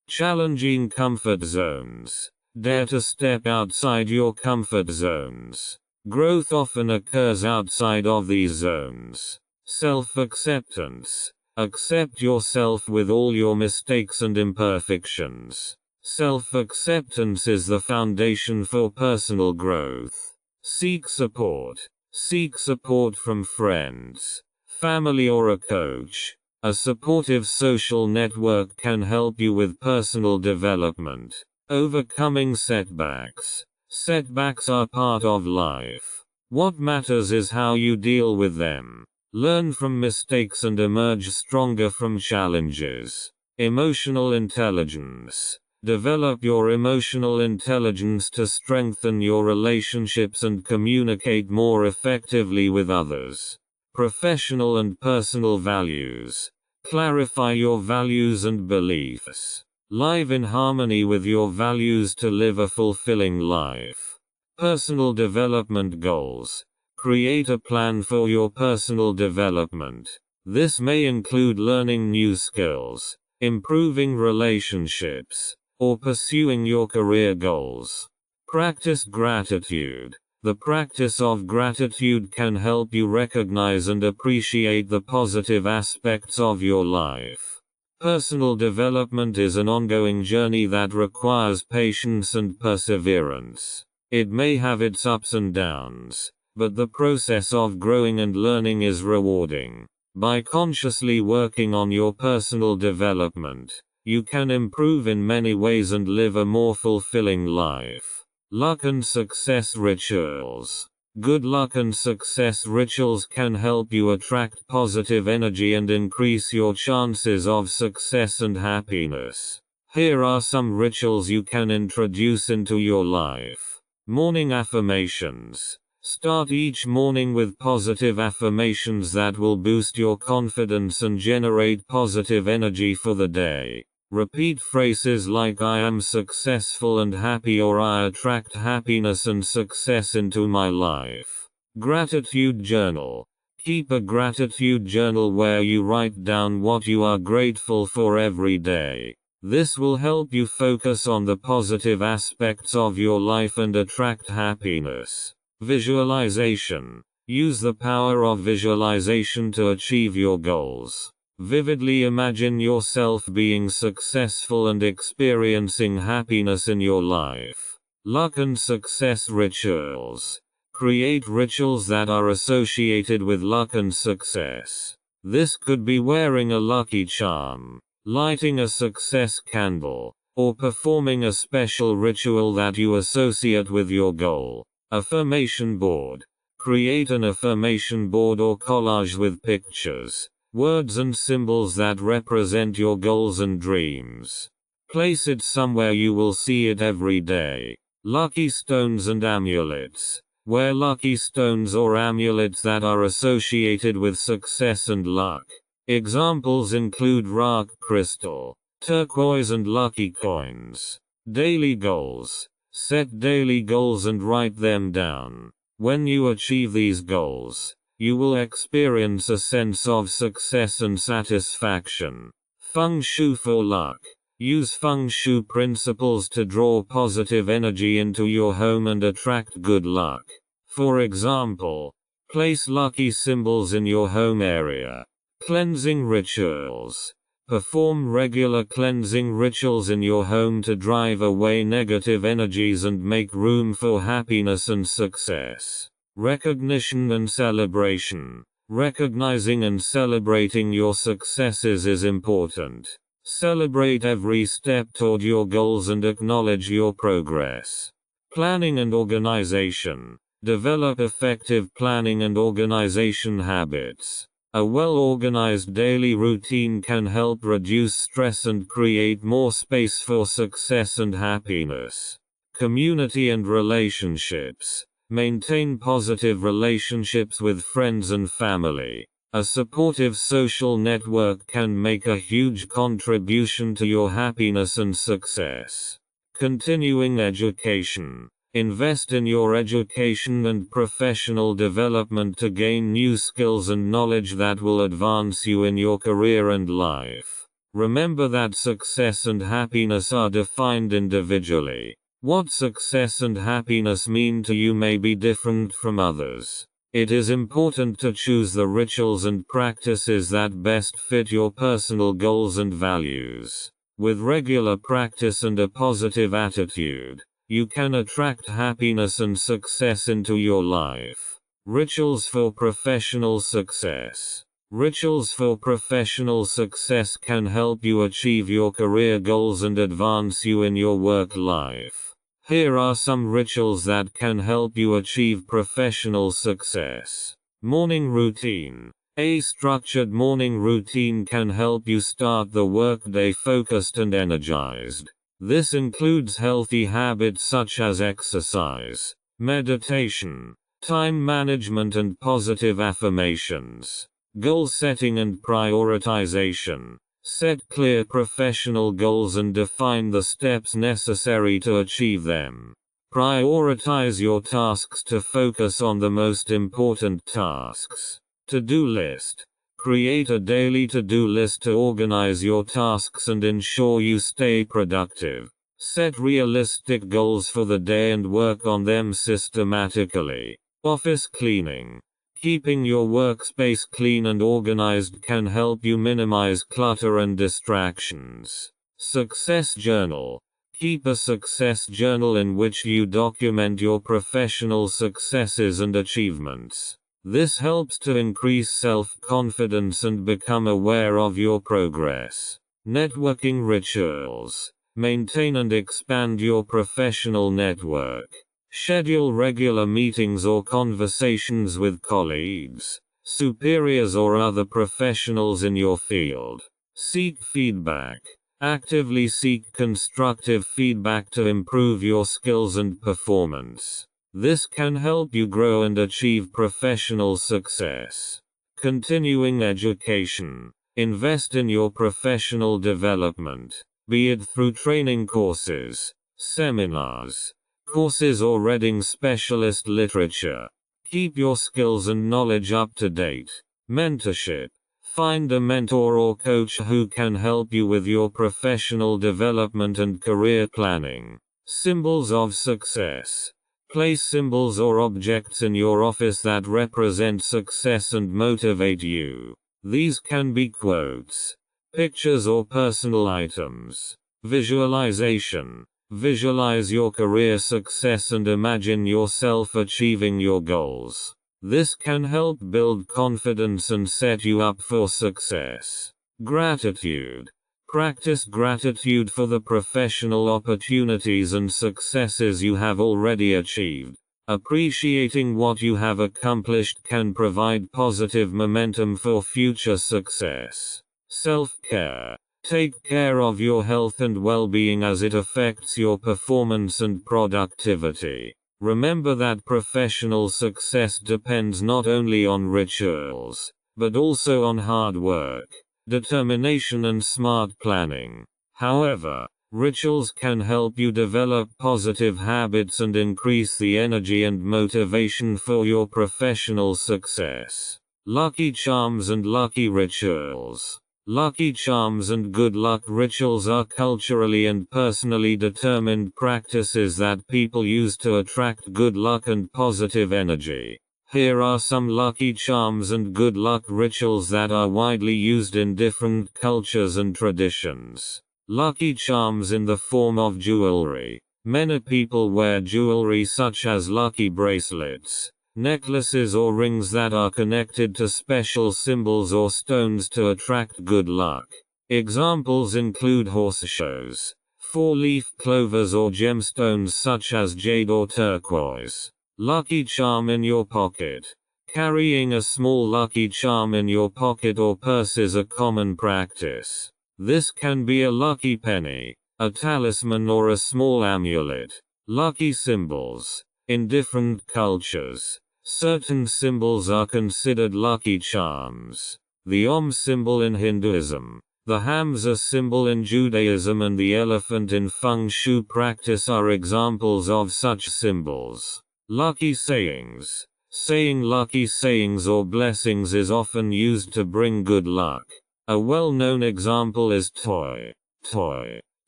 Challenging comfort zones. Dare to step outside your comfort zones. Growth often occurs outside of these zones. Self-acceptance. Accept yourself with all your mistakes and imperfections. Self-acceptance is the foundation for personal growth. Seek support. Seek support from friends, family or a coach. A supportive social network can help you with personal development. Overcoming setbacks. Setbacks are part of life. What matters is how you deal with them. Learn from mistakes and emerge stronger from challenges. Emotional intelligence. Develop your emotional intelligence to strengthen your relationships and communicate more effectively with others. Professional and personal values. Clarify your values and beliefs. Live in harmony with your values to live a fulfilling life. Personal development goals. Create a plan for your personal development. This may include learning new skills, improving relationships, or pursuing your career goals. Practice gratitude. The practice of gratitude can help you recognize and appreciate the positive aspects of your life. Personal development is an ongoing journey that requires patience and perseverance. It may have its ups and downs, but the process of growing and learning is rewarding. By consciously working on your personal development, you can improve in many ways and live a more fulfilling life. Luck and success rituals. Good luck and success rituals can help you attract positive energy and increase your chances of success and happiness. Here are some rituals you can introduce into your life. Morning affirmations. Start each morning with positive affirmations that will boost your confidence and generate positive energy for the day. Repeat phrases like I am successful and happy or I attract happiness and success into my life. Gratitude journal. Keep a gratitude journal where you write down what you are grateful for every day. This will help you focus on the positive aspects of your life and attract happiness. Visualization. Use the power of visualization to achieve your goals. Vividly imagine yourself being successful and experiencing happiness in your life. Luck and success rituals. Create rituals that are associated with luck and success. This could be wearing a lucky charm, lighting a success candle, or performing a special ritual that you associate with your goal. Affirmation board. Create an affirmation board or collage with pictures, words and symbols that represent your goals and dreams. Place it somewhere you will see it every day. Lucky stones and amulets. Wear lucky stones or amulets that are associated with success and luck. Examples include rock crystal, turquoise and lucky coins. Daily goals. Set daily goals and write them down. When you achieve these goals, you will experience a sense of success and satisfaction. Feng Shui for luck. Use feng shui principles to draw positive energy into your home and attract good luck. For example, place lucky symbols in your home area. Cleansing rituals. Perform regular cleansing rituals in your home to drive away negative energies and make room for happiness and success. Recognition and celebration. Recognizing and celebrating your successes is important. Celebrate every step toward your goals and acknowledge your progress. Planning and organization. Develop effective planning and organization habits. A well-organized daily routine can help reduce stress and create more space for success and happiness. Community and relationships. Maintain positive relationships with friends and family. A supportive social network can make a huge contribution to your happiness and success. Continuing education. Invest in your education and professional development to gain new skills and knowledge that will advance you in your career and life. Remember that success and happiness are defined individually. What success and happiness mean to you may be different from others. It is important to choose the rituals and practices that best fit your personal goals and values. With regular practice and a positive attitude, you can attract happiness and success into your life. Rituals for professional success. Rituals for professional success can help you achieve your career goals and advance you in your work life. Here are some rituals that can help you achieve professional success. Morning routine. A structured morning routine can help you start the workday focused and energized. This includes healthy habits such as exercise, meditation, time management and positive affirmations. Goal setting and prioritization. Set clear professional goals and define the steps necessary to achieve them. Prioritize your tasks to focus on the most important tasks. To-do list. Create a daily to-do list to organize your tasks and ensure you stay productive. Set realistic goals for the day and work on them systematically. Office cleaning. Keeping your workspace clean and organized can help you minimize clutter and distractions. Success journal. Keep a success journal in which you document your professional successes and achievements. This helps to increase self-confidence and become aware of your progress. Networking rituals. Maintain and expand your professional network. Schedule regular meetings or conversations with colleagues, superiors or other professionals in your field. Seek feedback. Actively seek constructive feedback to improve your skills and performance. This can help you grow and achieve professional success. Continuing education. Invest in your professional development, be it through training courses, seminars, courses or reading specialist literature. Keep your skills and knowledge up to date. Mentorship. Find a mentor or coach who can help you with your professional development and career planning. Symbols of success. Place symbols or objects in your office that represent success and motivate you. These can be quotes, pictures or personal items. Visualization. Visualize your career success and imagine yourself achieving your goals. This can help build confidence and set you up for success. Gratitude. Practice gratitude for the professional opportunities and successes you have already achieved. Appreciating what you have accomplished can provide positive momentum for future success. Self-care. Take care of your health and well-being as it affects your performance and productivity. Remember that professional success depends not only on rituals, but also on hard work, determination and smart planning. However, rituals can help you develop positive habits and increase the energy and motivation for your professional success. Lucky charms and lucky rituals. Lucky charms and good luck rituals are culturally and personally determined practices that people use to attract good luck and positive energy. Here are some lucky charms and good luck rituals that are widely used in different cultures and traditions. Lucky charms in the form of jewelry. Many people wear jewelry such as lucky bracelets, necklaces or rings that are connected to special symbols or stones to attract good luck. Examples include horseshoes, four-leaf clovers or gemstones such as jade or turquoise. Lucky charm in your pocket. Carrying a small lucky charm in your pocket or purse is a common practice. This can be a lucky penny, a talisman or a small amulet. Lucky symbols. In different cultures, certain symbols are considered lucky charms. The Om symbol in Hinduism, the Hamza symbol in Judaism and the elephant in Feng Shui practice are examples of such symbols. Lucky sayings. Saying lucky sayings or blessings is often used to bring good luck. A well-known example is Toi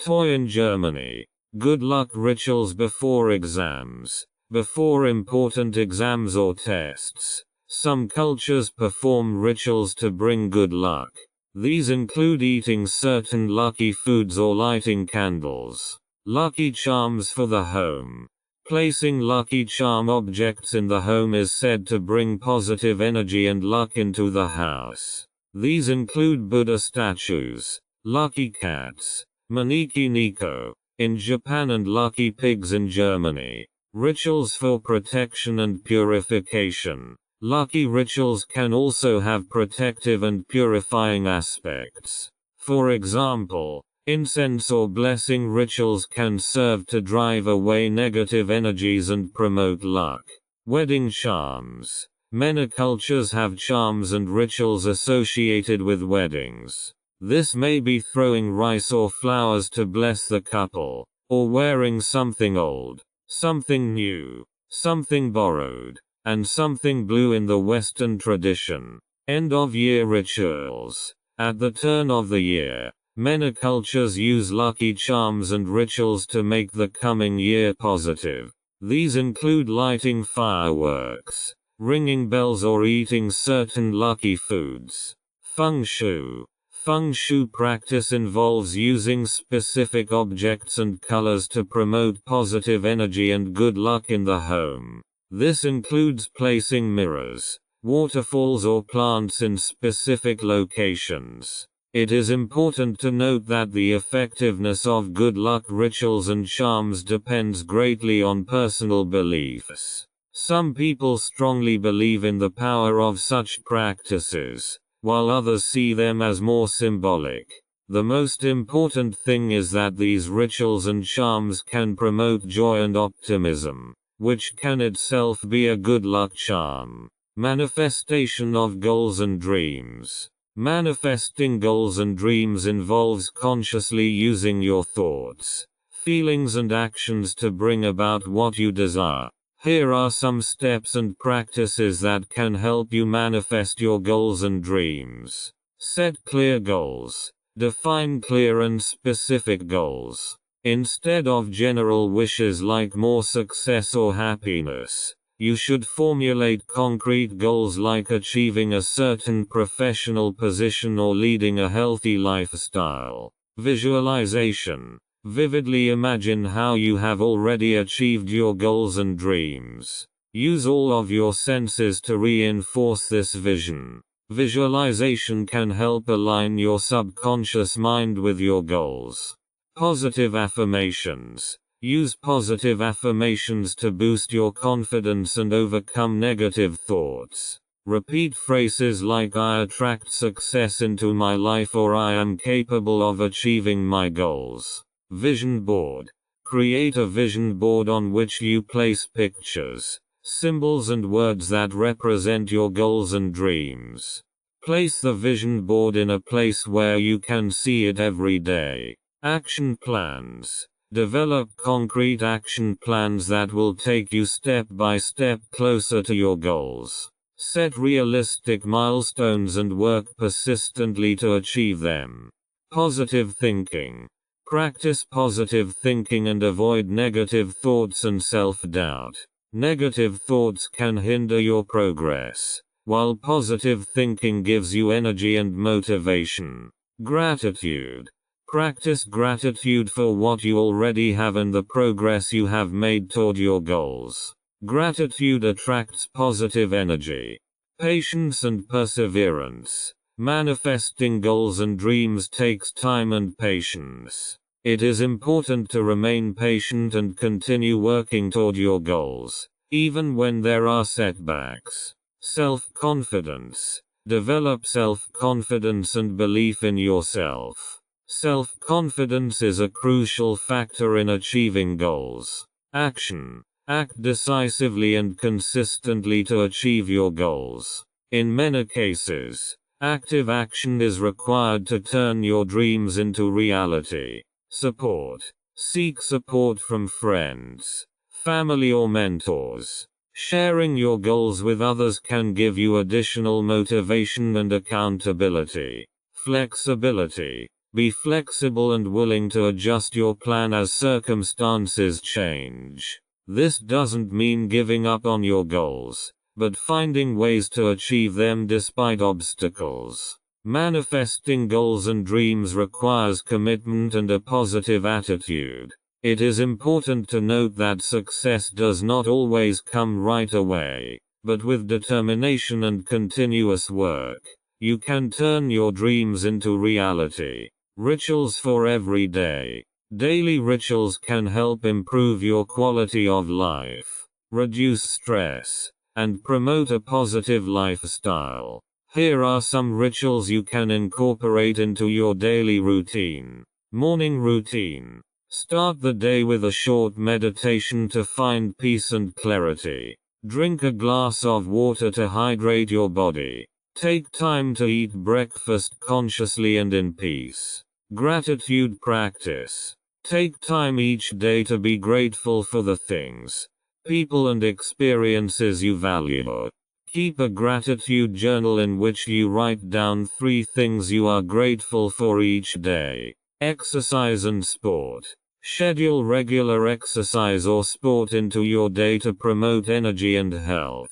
in Germany. Good luck rituals before exams. Before important exams or tests, some cultures perform rituals to bring good luck. These include eating certain lucky foods or lighting candles. Lucky charms for the home. Placing lucky charm objects in the home is said to bring positive energy and luck into the house. These include Buddha statues, lucky cats, Maneki Neko in Japan and lucky pigs in Germany. Rituals for protection and purification. Lucky rituals can also have protective and purifying aspects. For example, incense or blessing rituals can serve to drive away negative energies and promote luck. Wedding charms. Many cultures have charms and rituals associated with weddings. This may be throwing rice or flowers to bless the couple, or wearing something old, something new, something borrowed, and something blue in the Western tradition. End-of-year rituals. At the turn of the year, many cultures use lucky charms and rituals to make the coming year positive. These include lighting fireworks, ringing bells or eating certain lucky foods. Feng Shui. Feng Shui practice involves using specific objects and colors to promote positive energy and good luck in the home. This includes placing mirrors, waterfalls or plants in specific locations. It is important to note that the effectiveness of good luck rituals and charms depends greatly on personal beliefs. Some people strongly believe in the power of such practices, while others see them as more symbolic. The most important thing is that these rituals and charms can promote joy and optimism, which can itself be a good luck charm. Manifestation of goals and dreams. Manifesting goals and dreams involves consciously using your thoughts, feelings and actions to bring about what you desire. Here are some steps and practices that can help you manifest your goals and dreams. Set clear goals. Define clear and specific goals. Instead of general wishes like more success or happiness, you should formulate concrete goals like achieving a certain professional position or leading a healthy lifestyle. Visualization. Vividly imagine how you have already achieved your goals and dreams. Use all of your senses to reinforce this vision. Visualization can help align your subconscious mind with your goals. Positive affirmations. Use positive affirmations to boost your confidence and overcome negative thoughts. Repeat phrases like "I attract success into my life" or "I am capable of achieving my goals." Vision board. Create a vision board on which you place pictures, symbols and words that represent your goals and dreams. Place the vision board in a place where you can see it every day. Action plans. Develop concrete action plans that will take you step by step closer to your goals. Set realistic milestones and work persistently to achieve them. Positive thinking. Practice positive thinking and avoid negative thoughts and self-doubt. Negative thoughts can hinder your progress, while positive thinking gives you energy and motivation. Gratitude. Practice gratitude for what you already have and the progress you have made toward your goals. Gratitude attracts positive energy. Patience and perseverance. Manifesting goals and dreams takes time and patience. It is important to remain patient and continue working toward your goals, even when there are setbacks. Self-confidence. Develop self-confidence and belief in yourself. Self-confidence is a crucial factor in achieving goals. Action. Act decisively and consistently to achieve your goals. In many cases, active action is required to turn your dreams into reality. Support. Seek support from friends, family or mentors. Sharing your goals with others can give you additional motivation and accountability. Flexibility. Be flexible and willing to adjust your plan as circumstances change. This doesn't mean giving up on your goals, but finding ways to achieve them despite obstacles. Manifesting goals and dreams requires commitment and a positive attitude. It is important to note that success does not always come right away, but with determination and continuous work, you can turn your dreams into reality. Rituals for every day. Daily rituals can help improve your quality of life, reduce stress, and promote a positive lifestyle. Here are some rituals you can incorporate into your daily routine. Morning routine. Start the day with a short meditation to find peace and clarity. Drink a glass of water to hydrate your body. Take time to eat breakfast consciously and in peace. Gratitude practice. Take time each day to be grateful for the things, people and experiences you value. Keep a gratitude journal in which you write down 3 things you are grateful for each day. Exercise and sport. Schedule regular exercise or sport into your day to promote energy and health.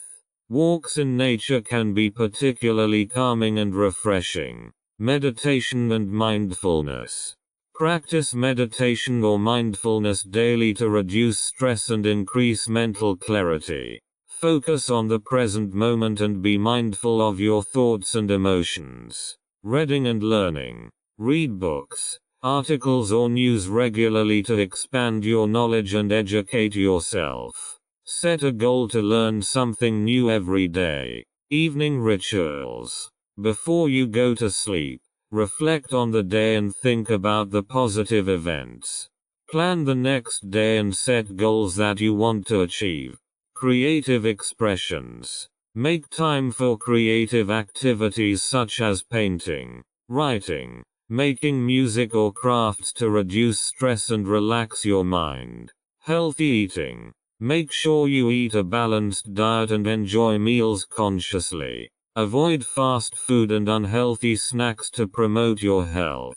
Walks in nature can be particularly calming and refreshing. Meditation and mindfulness. Practice meditation or mindfulness daily to reduce stress and increase mental clarity. Focus on the present moment and be mindful of your thoughts and emotions. Reading and learning. Read books, articles or news regularly to expand your knowledge and educate yourself. Set a goal to learn something new every day. Evening rituals. Before you go to sleep, reflect on the day and think about the positive events. Plan the next day and set goals that you want to achieve. Creative expressions. Make time for creative activities such as painting, writing, making music or crafts to reduce stress and relax your mind. Healthy eating. Make sure you eat a balanced diet and enjoy meals consciously. Avoid fast food and unhealthy snacks to promote your health.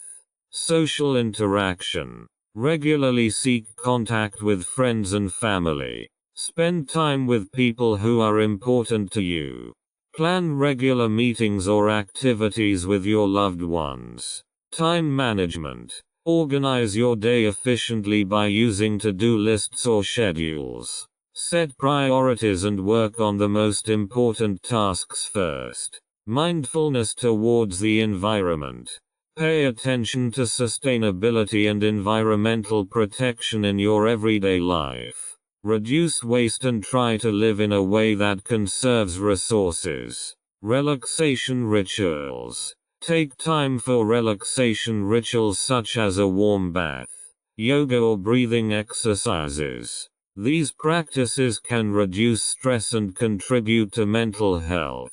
Social interaction. Regularly seek contact with friends and family. Spend time with people who are important to you. Plan regular meetings or activities with your loved ones. Time management. Organize your day efficiently by using to-do lists or schedules. Set priorities and work on the most important tasks first. Mindfulness towards the environment. Pay attention to sustainability and environmental protection in your everyday life. Reduce waste and try to live in a way that conserves resources. Relaxation rituals. Take time for relaxation rituals such as a warm bath, yoga or breathing exercises. These practices can reduce stress and contribute to mental health.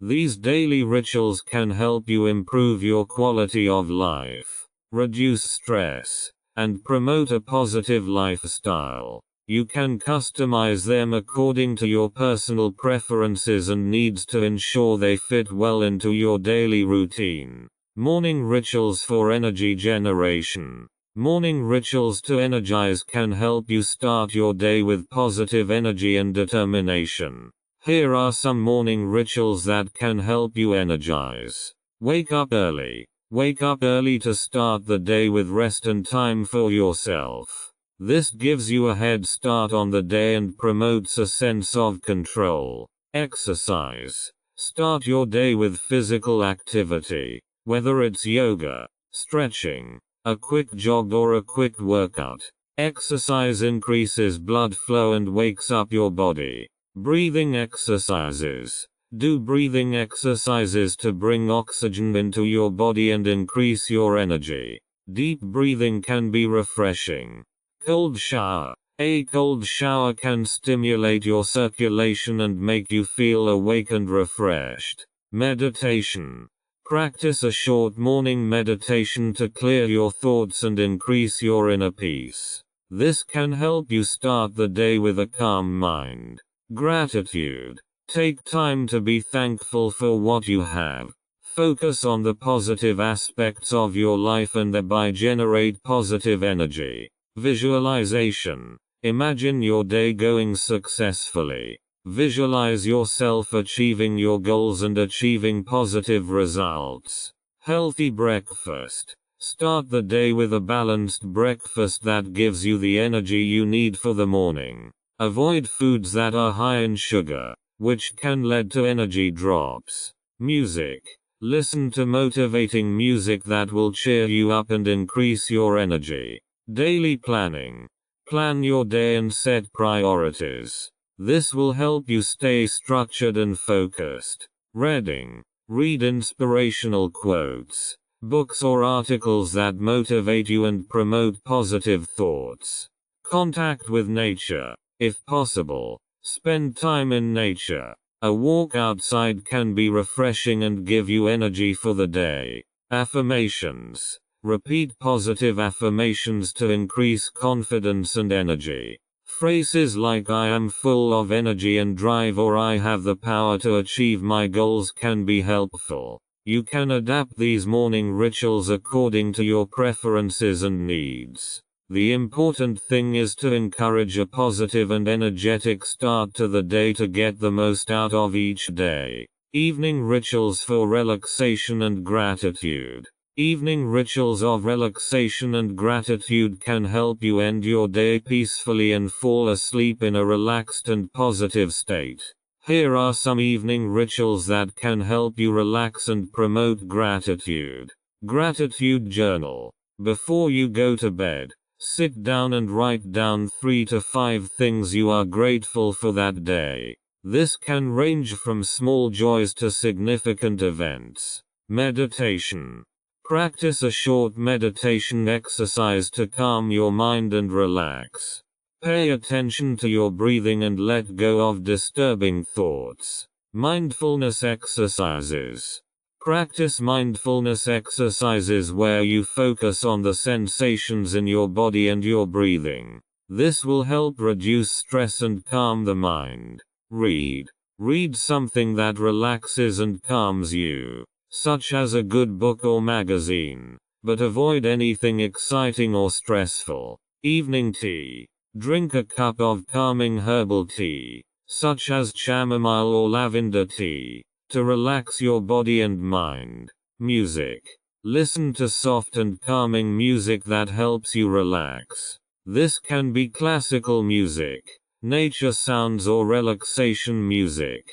These daily rituals can help you improve your quality of life, reduce stress, and promote a positive lifestyle. You can customize them according to your personal preferences and needs to ensure they fit well into your daily routine. Morning rituals for energy generation. Morning rituals to energize can help you start your day with positive energy and determination. Here are some morning rituals that can help you energize. Wake up early. Wake up early to start the day with rest and time for yourself. This gives you a head start on the day and promotes a sense of control. Exercise. Start your day with physical activity, whether it's yoga, stretching, a quick jog or a quick workout. Exercise increases blood flow and wakes up your body. Breathing exercises. Do breathing exercises to bring oxygen into your body and increase your energy. Deep breathing can be refreshing. Cold shower. A cold shower can stimulate your circulation and make you feel awake and refreshed. Meditation. Practice a short morning meditation to clear your thoughts and increase your inner peace. This can help you start the day with a calm mind. Gratitude. Take time to be thankful for what you have. Focus on the positive aspects of your life and thereby generate positive energy. Visualization. Imagine your day going successfully. Visualize yourself achieving your goals and achieving positive results. Healthy breakfast. Start the day with a balanced breakfast that gives you the energy you need for the morning. Avoid foods that are high in sugar, which can lead to energy drops. Music. Listen to motivating music that will cheer you up and increase your energy. Daily planning. Plan your day and set priorities. This will help you stay structured and focused. Reading. Read inspirational quotes, books or articles that motivate you and promote positive thoughts. Contact with nature. If possible, spend time in nature. A walk outside can be refreshing and give you energy for the day. Affirmations. Repeat positive affirmations to increase confidence and energy. Phrases like "I am full of energy and drive" or "I have the power to achieve my goals" can be helpful. You can adapt these morning rituals according to your preferences and needs. The important thing is to encourage a positive and energetic start to the day to get the most out of each day. Evening rituals for relaxation and gratitude. Evening rituals of relaxation and gratitude can help you end your day peacefully and fall asleep in a relaxed and positive state. Here are some evening rituals that can help you relax and promote gratitude. Gratitude journal. Before you go to bed, sit down and write down 3 to 5 things you are grateful for that day. This can range from small joys to significant events. Meditation. Practice a short meditation exercise to calm your mind and relax. Pay attention to your breathing and let go of disturbing thoughts. Mindfulness exercises. Practice mindfulness exercises where you focus on the sensations in your body and your breathing. This will help reduce stress and calm the mind. Read. Read something that relaxes and calms you, such as a good book or magazine, but avoid anything exciting or stressful. Evening tea. Drink a cup of calming herbal tea, such as chamomile or lavender tea, to relax your body and mind. Music. Listen to soft and calming music that helps you relax. This can be classical music, nature sounds or relaxation music.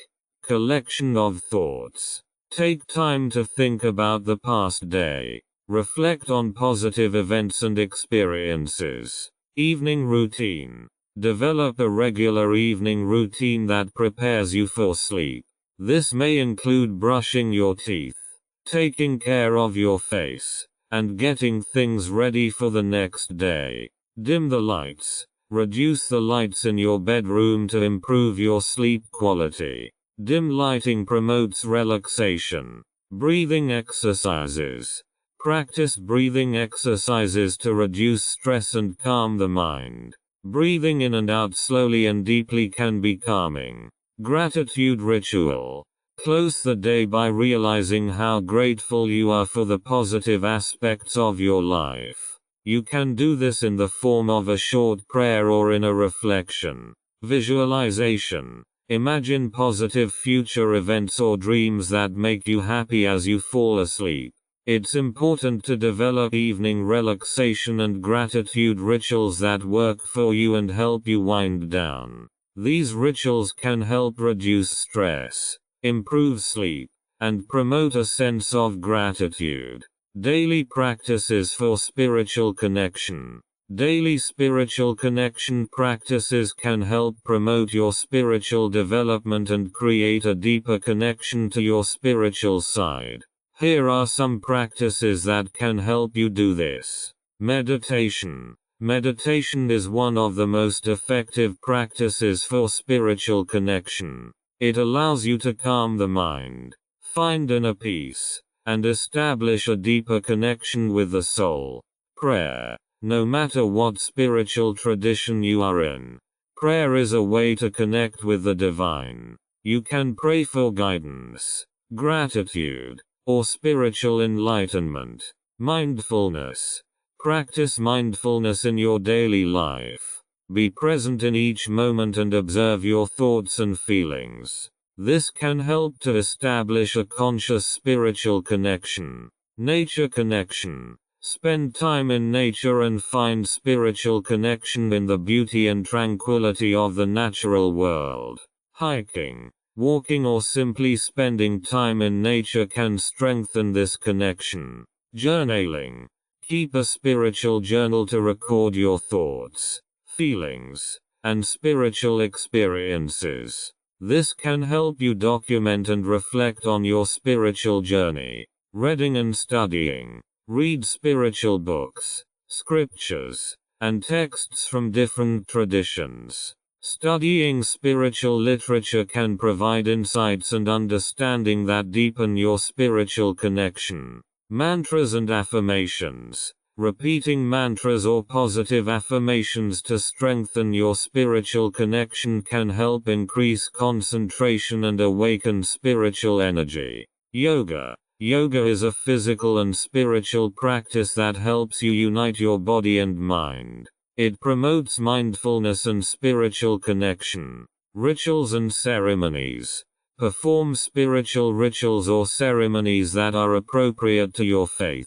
Collection of thoughts. Take time to think about the past day. Reflect on positive events and experiences. Evening routine. Develop a regular evening routine that prepares you for sleep. This may include brushing your teeth, taking care of your face, and getting things ready for the next day. Dim the lights. Reduce the lights in your bedroom to improve your sleep quality. Dim lighting promotes relaxation. Breathing exercises. Practice breathing exercises to reduce stress and calm the mind. Breathing in and out slowly and deeply can be calming. Gratitude ritual. Close the day by realizing how grateful you are for the positive aspects of your life. You can do this in the form of a short prayer or in a reflection. Visualization. Imagine positive future events or dreams that make you happy as you fall asleep. It's important to develop evening relaxation and gratitude rituals that work for you and help you wind down. These rituals can help reduce stress, improve sleep, and promote a sense of gratitude. Daily practices for spiritual connection. Daily spiritual connection practices can help promote your spiritual development and create a deeper connection to your spiritual side. Here are some practices that can help you do this. Meditation. Meditation is one of the most effective practices for spiritual connection. It allows you to calm the mind, find inner peace, and establish a deeper connection with the soul. Prayer. No matter what spiritual tradition you are in, prayer is a way to connect with the divine. You can pray for guidance, gratitude, or spiritual enlightenment. Mindfulness. Practice mindfulness in your daily life. Be present in each moment and observe your thoughts and feelings. This can help to establish a conscious spiritual connection. Nature connection. Spend time in nature and find spiritual connection in the beauty and tranquility of the natural world. Hiking, walking, or simply spending time in nature can strengthen this connection. Journaling. Keep a spiritual journal to record your thoughts, feelings, and spiritual experiences. This can help you document and reflect on your spiritual journey. Reading and studying. Read spiritual books, scriptures, and texts from different traditions. Studying spiritual literature can provide insights and understanding that deepen your spiritual connection. Mantras and affirmations. Repeating mantras or positive affirmations to strengthen your spiritual connection can help increase concentration and awaken spiritual energy. Yoga. Yoga is a physical and spiritual practice that helps you unite your body and mind. It promotes mindfulness and spiritual connection. Rituals and ceremonies. Perform spiritual rituals or ceremonies that are appropriate to your faith.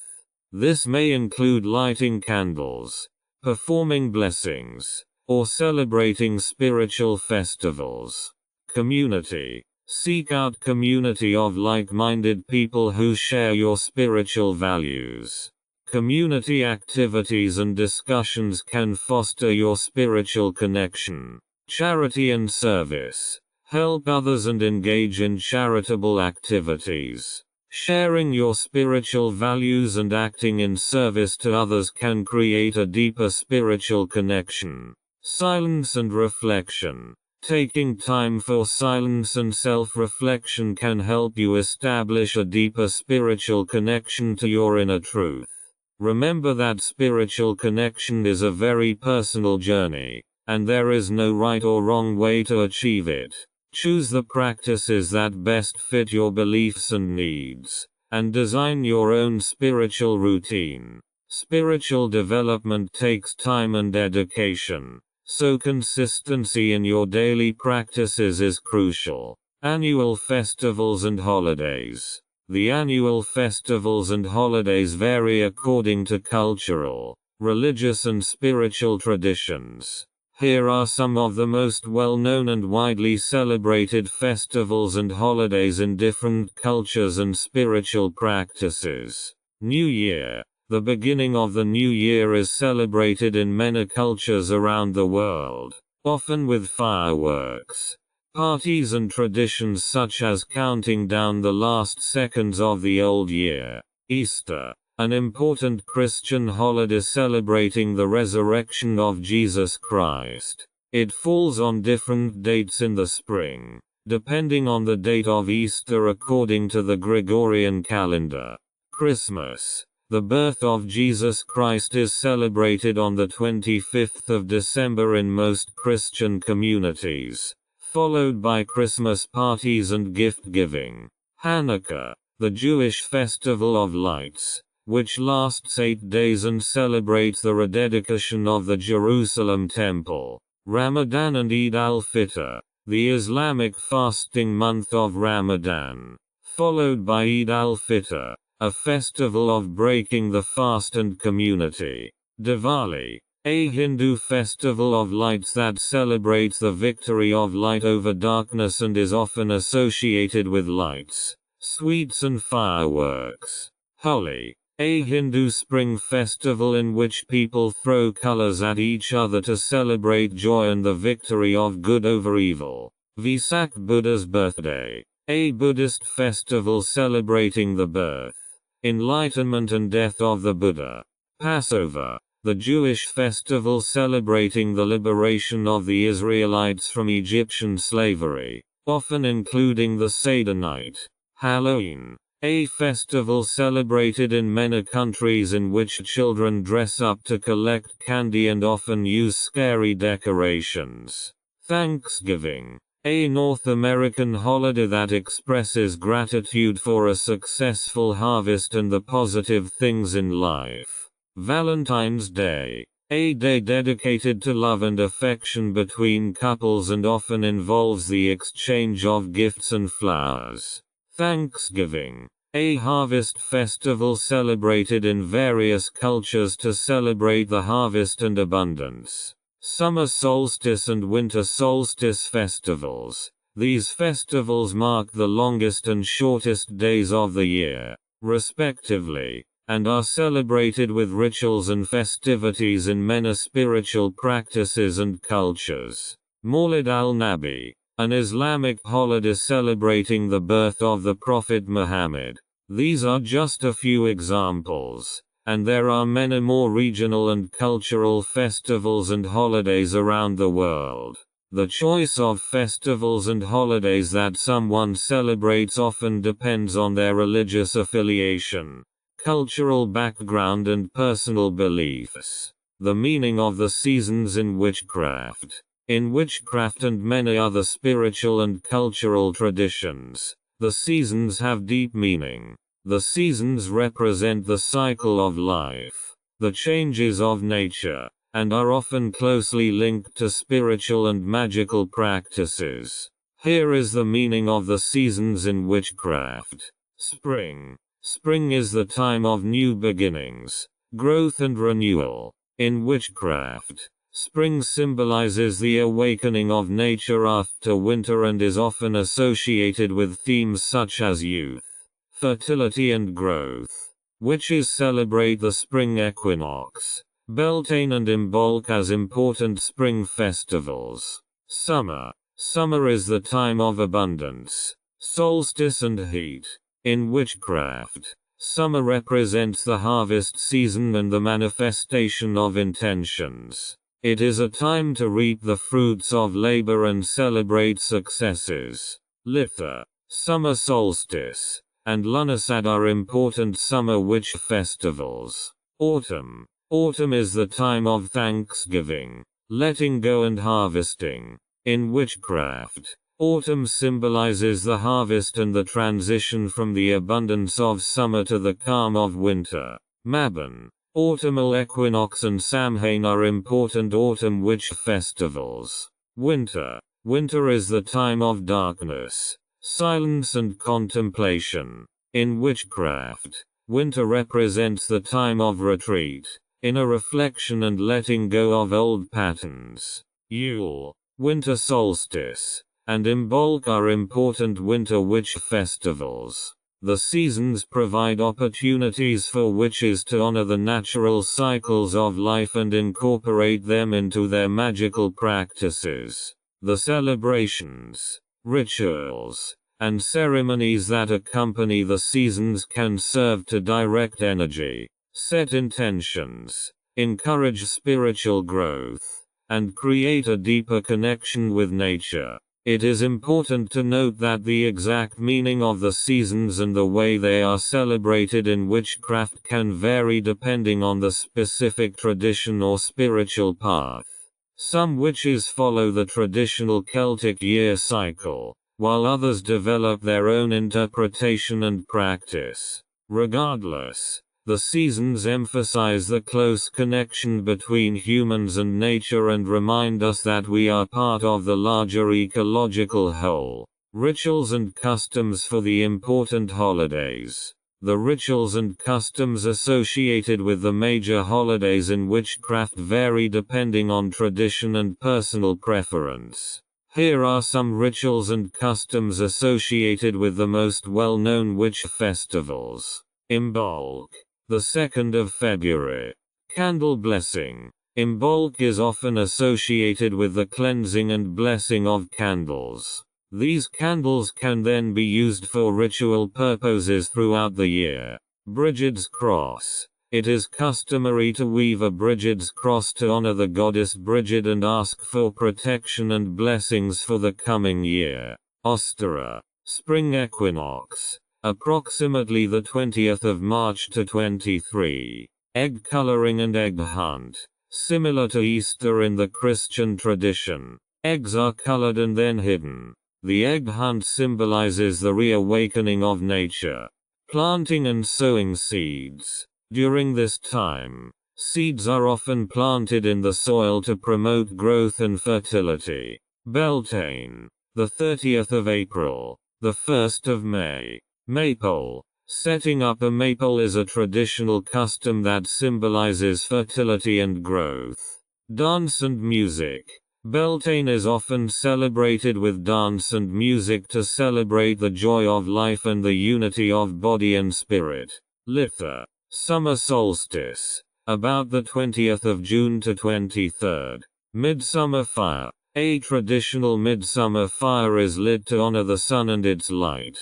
This may include lighting candles, performing blessings, or celebrating spiritual festivals. Community. Seek out community of like-minded people who share your spiritual values. Community activities and discussions can foster your spiritual connection. Charity and service. Help others and engage in charitable activities. Sharing your spiritual values and acting in service to others can create a deeper spiritual connection. Silence and reflection. Taking time for silence and self-reflection can help you establish a deeper spiritual connection to your inner truth. Remember that spiritual connection is a very personal journey, and there is no right or wrong way to achieve it. Choose the practices that best fit your beliefs and needs, and design your own spiritual routine. Spiritual development takes time and dedication, so consistency in your daily practices is crucial. Annual festivals and holidays. The annual festivals and holidays vary according to cultural, religious, and spiritual traditions. Here are some of the most well-known and widely celebrated festivals and holidays in different cultures and spiritual practices. New Year. The beginning of the new year is celebrated in many cultures around the world, often with fireworks, parties, and traditions such as counting down the last seconds of the old year. Easter, an important Christian holiday celebrating the resurrection of Jesus Christ. It falls on different dates in the spring, depending on the date of Easter according to the Gregorian calendar. Christmas. The birth of Jesus Christ is celebrated on the 25th of December in most Christian communities, followed by Christmas parties and gift-giving. Hanukkah, the Jewish festival of lights, which lasts 8 days and celebrates the rededication of the Jerusalem temple. Ramadan and Eid al-Fitr, the Islamic fasting month of Ramadan, followed by Eid al-Fitr, a festival of breaking the fast and community. Diwali, a Hindu festival of lights that celebrates the victory of light over darkness and is often associated with lights, sweets and fireworks. Holi, a Hindu spring festival in which people throw colors at each other to celebrate joy and the victory of good over evil. Vesak, Buddha's birthday, a Buddhist festival celebrating the birth, enlightenment and death of the Buddha. Passover, the Jewish festival celebrating the liberation of the Israelites from Egyptian slavery, often including the Seder night. Halloween, a festival celebrated in many countries in which children dress up to collect candy and often use scary decorations. Thanksgiving, a North American holiday that expresses gratitude for a successful harvest and the positive things in life. Valentine's Day, a day dedicated to love and affection between couples and often involves the exchange of gifts and flowers. Thanksgiving, a harvest festival celebrated in various cultures to celebrate the harvest and abundance. Summer solstice and winter solstice festivals. These festivals mark the longest and shortest days of the year, respectively, and are celebrated with rituals and festivities in many spiritual practices and cultures. Maulid al-Nabi, an Islamic holiday celebrating the birth of the Prophet Muhammad. These are just a few examples, and there are many more regional and cultural festivals and holidays around the world. The choice of festivals and holidays that someone celebrates often depends on their religious affiliation, cultural background and personal beliefs. The meaning of the seasons in witchcraft. In witchcraft and many other spiritual and cultural traditions, the seasons have deep meaning. The seasons represent the cycle of life, the changes of nature, and are often closely linked to spiritual and magical practices. Here is the meaning of the seasons in witchcraft. Spring. Spring is the time of new beginnings, growth and renewal. In witchcraft, spring symbolizes the awakening of nature after winter and is often associated with themes such as youth, fertility and growth. Witches celebrate the spring equinox, Beltane and Imbolc as important spring festivals. Summer. Summer is the time of abundance, solstice and heat. In witchcraft, summer represents the harvest season and the manifestation of intentions. It is a time to reap the fruits of labor and celebrate successes. Litha, summer solstice, and Lunasad are important summer witch festivals. Autumn. Autumn is the time of thanksgiving, letting go and harvesting. In witchcraft, autumn symbolizes the harvest and the transition from the abundance of summer to the calm of winter. Mabon. Autumnal equinox and Samhain are important autumn witch festivals. Winter. Winter is the time of darkness, silence and contemplation. In witchcraft, winter represents the time of retreat, inner reflection and letting go of old patterns. Yule. Winter solstice and Imbolc are important winter witch festivals. The seasons provide opportunities for witches to honor the natural cycles of life and incorporate them into their magical practices. The celebrations, rituals, and ceremonies that accompany the seasons can serve to direct energy, set intentions, encourage spiritual growth, and create a deeper connection with nature. It is important to note that the exact meaning of the seasons and the way they are celebrated in witchcraft can vary depending on the specific tradition or spiritual path. Some witches follow the traditional Celtic year cycle, while others develop their own interpretation and practice. Regardless, the seasons emphasize the close connection between humans and nature and remind us that we are part of the larger ecological whole. Rituals and customs for the important holidays. The rituals and customs associated with the major holidays in witchcraft vary depending on tradition and personal preference. Here are some rituals and customs associated with the most well-known witch festivals. Imbolc, the 2nd of February. Candle blessing. Imbolc is often associated with the cleansing and blessing of candles. These candles can then be used for ritual purposes throughout the year. Brigid's cross. It is customary to weave a Brigid's cross to honor the goddess Brigid and ask for protection and blessings for the coming year. Ostara, spring equinox. Approximately the 20th of March to 23. Egg coloring and egg hunt. Similar to Easter in the Christian tradition, eggs are colored and then hidden. The egg hunt symbolizes the reawakening of nature. Planting and sowing seeds. During this time, seeds are often planted in the soil to promote growth and fertility. Beltane, the 30th of April, the 1st of May. Maypole. Setting up a maypole is a traditional custom that symbolizes fertility and growth. Dance and music. Beltane is often celebrated with dance and music to celebrate the joy of life and the unity of body and spirit. Litha. Summer solstice. About the 20th of June to 23rd. Midsummer fire. A traditional midsummer fire is lit to honor the sun and its light.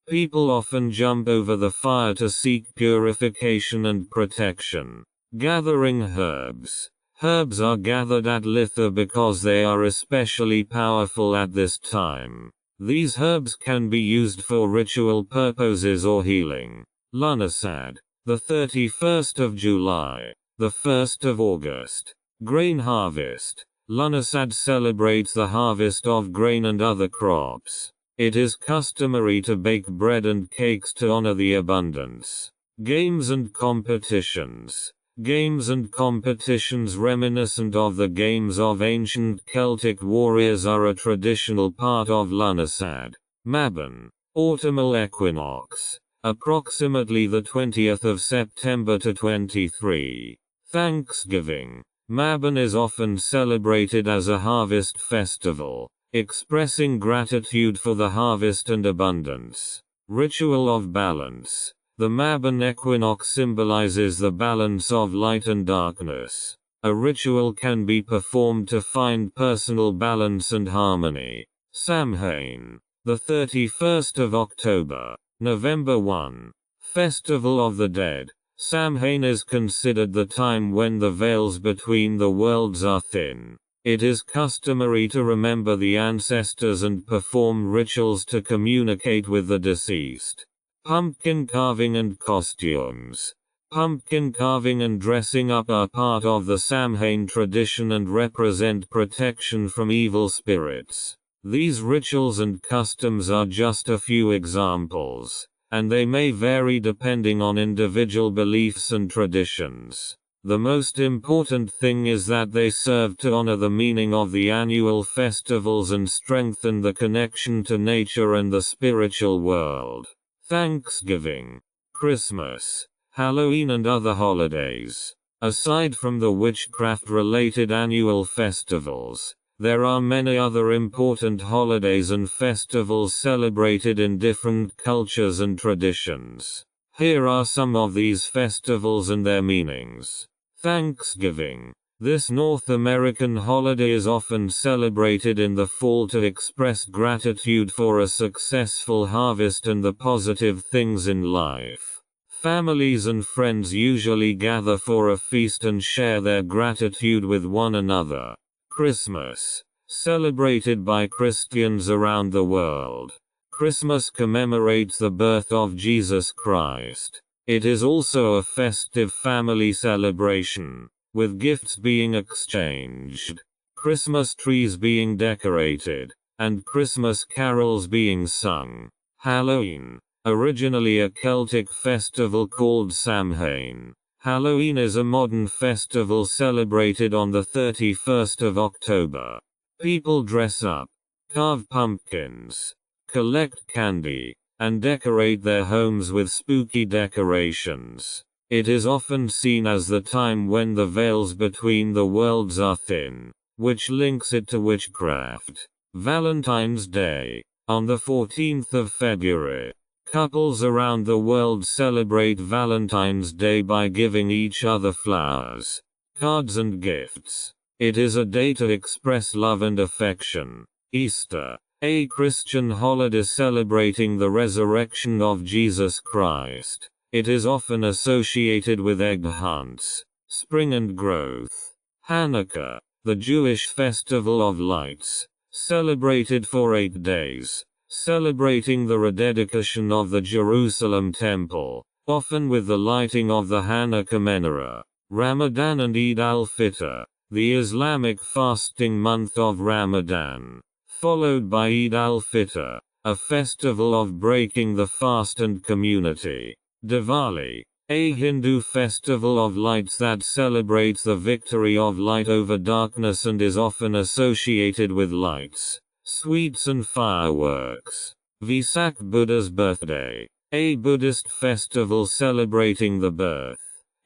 People often jump over the fire to seek purification and protection. Gathering herbs. Herbs are gathered at Litha because they are especially powerful at this time. These herbs can be used for ritual purposes or healing. Lunasad, the 31st of July, the 1st of August. Grain harvest. Lunasad celebrates the harvest of grain and other crops. It is customary to bake bread and cakes to honor the abundance. Games and competitions. Games and competitions reminiscent of the games of ancient Celtic warriors are a traditional part of Lunasad. Mabon, autumnal equinox. Approximately the 20th of September to 23. Thanksgiving. Mabon is often celebrated as a harvest festival, expressing gratitude for the harvest and abundance. Ritual of balance. The Mabon equinox symbolizes the balance of light and darkness. A ritual can be performed to find personal balance and harmony. Samhain. The 31st of October, November 1. Festival of the Dead. Samhain is considered the time when the veils between the worlds are thin. It is customary to remember the ancestors and perform rituals to communicate with the deceased. Pumpkin carving and costumes. Pumpkin carving and dressing up are part of the Samhain tradition and represent protection from evil spirits. These rituals and customs are just a few examples, and they may vary depending on individual beliefs and traditions. The most important thing is that they serve to honor the meaning of the annual festivals and strengthen the connection to nature and the spiritual world. Thanksgiving, Christmas, Halloween and other holidays. Aside from the witchcraft-related annual festivals, there are many other important holidays and festivals celebrated in different cultures and traditions. Here are some of these festivals and their meanings. Thanksgiving. This North American holiday is often celebrated in the fall to express gratitude for a successful harvest and the positive things in life. Families and friends usually gather for a feast and share their gratitude with one another. Christmas. celebrated by Christians around the world. Christmas commemorates the birth of Jesus Christ. It is also a festive family celebration, with gifts being exchanged, Christmas trees being decorated, and Christmas carols being sung. Halloween, originally a Celtic festival called Samhain. Halloween is a modern festival celebrated on the 31st of October. People dress up, carve pumpkins, collect candy, and decorate their homes with spooky decorations. It is often seen as the time when the veils between the worlds are thin, which links it to witchcraft. Valentine's Day. On the 14th of February, couples around the world celebrate Valentine's Day by giving each other flowers, cards and gifts. It is a day to express love and affection. Easter, a Christian holiday celebrating the resurrection of Jesus Christ. It is often associated with egg hunts, spring and growth. Hanukkah, the Jewish festival of lights, celebrated for 8 days, celebrating the rededication of the Jerusalem temple, often with the lighting of the Hanukkah menorah. Ramadan and Eid al-Fitr, the Islamic fasting month of Ramadan, followed by Eid al-Fitr, a festival of breaking the fast and community. Diwali, a Hindu festival of lights that celebrates the victory of light over darkness and is often associated with lights, sweets and fireworks. Vesak, Buddha's birthday, a Buddhist festival celebrating the birth,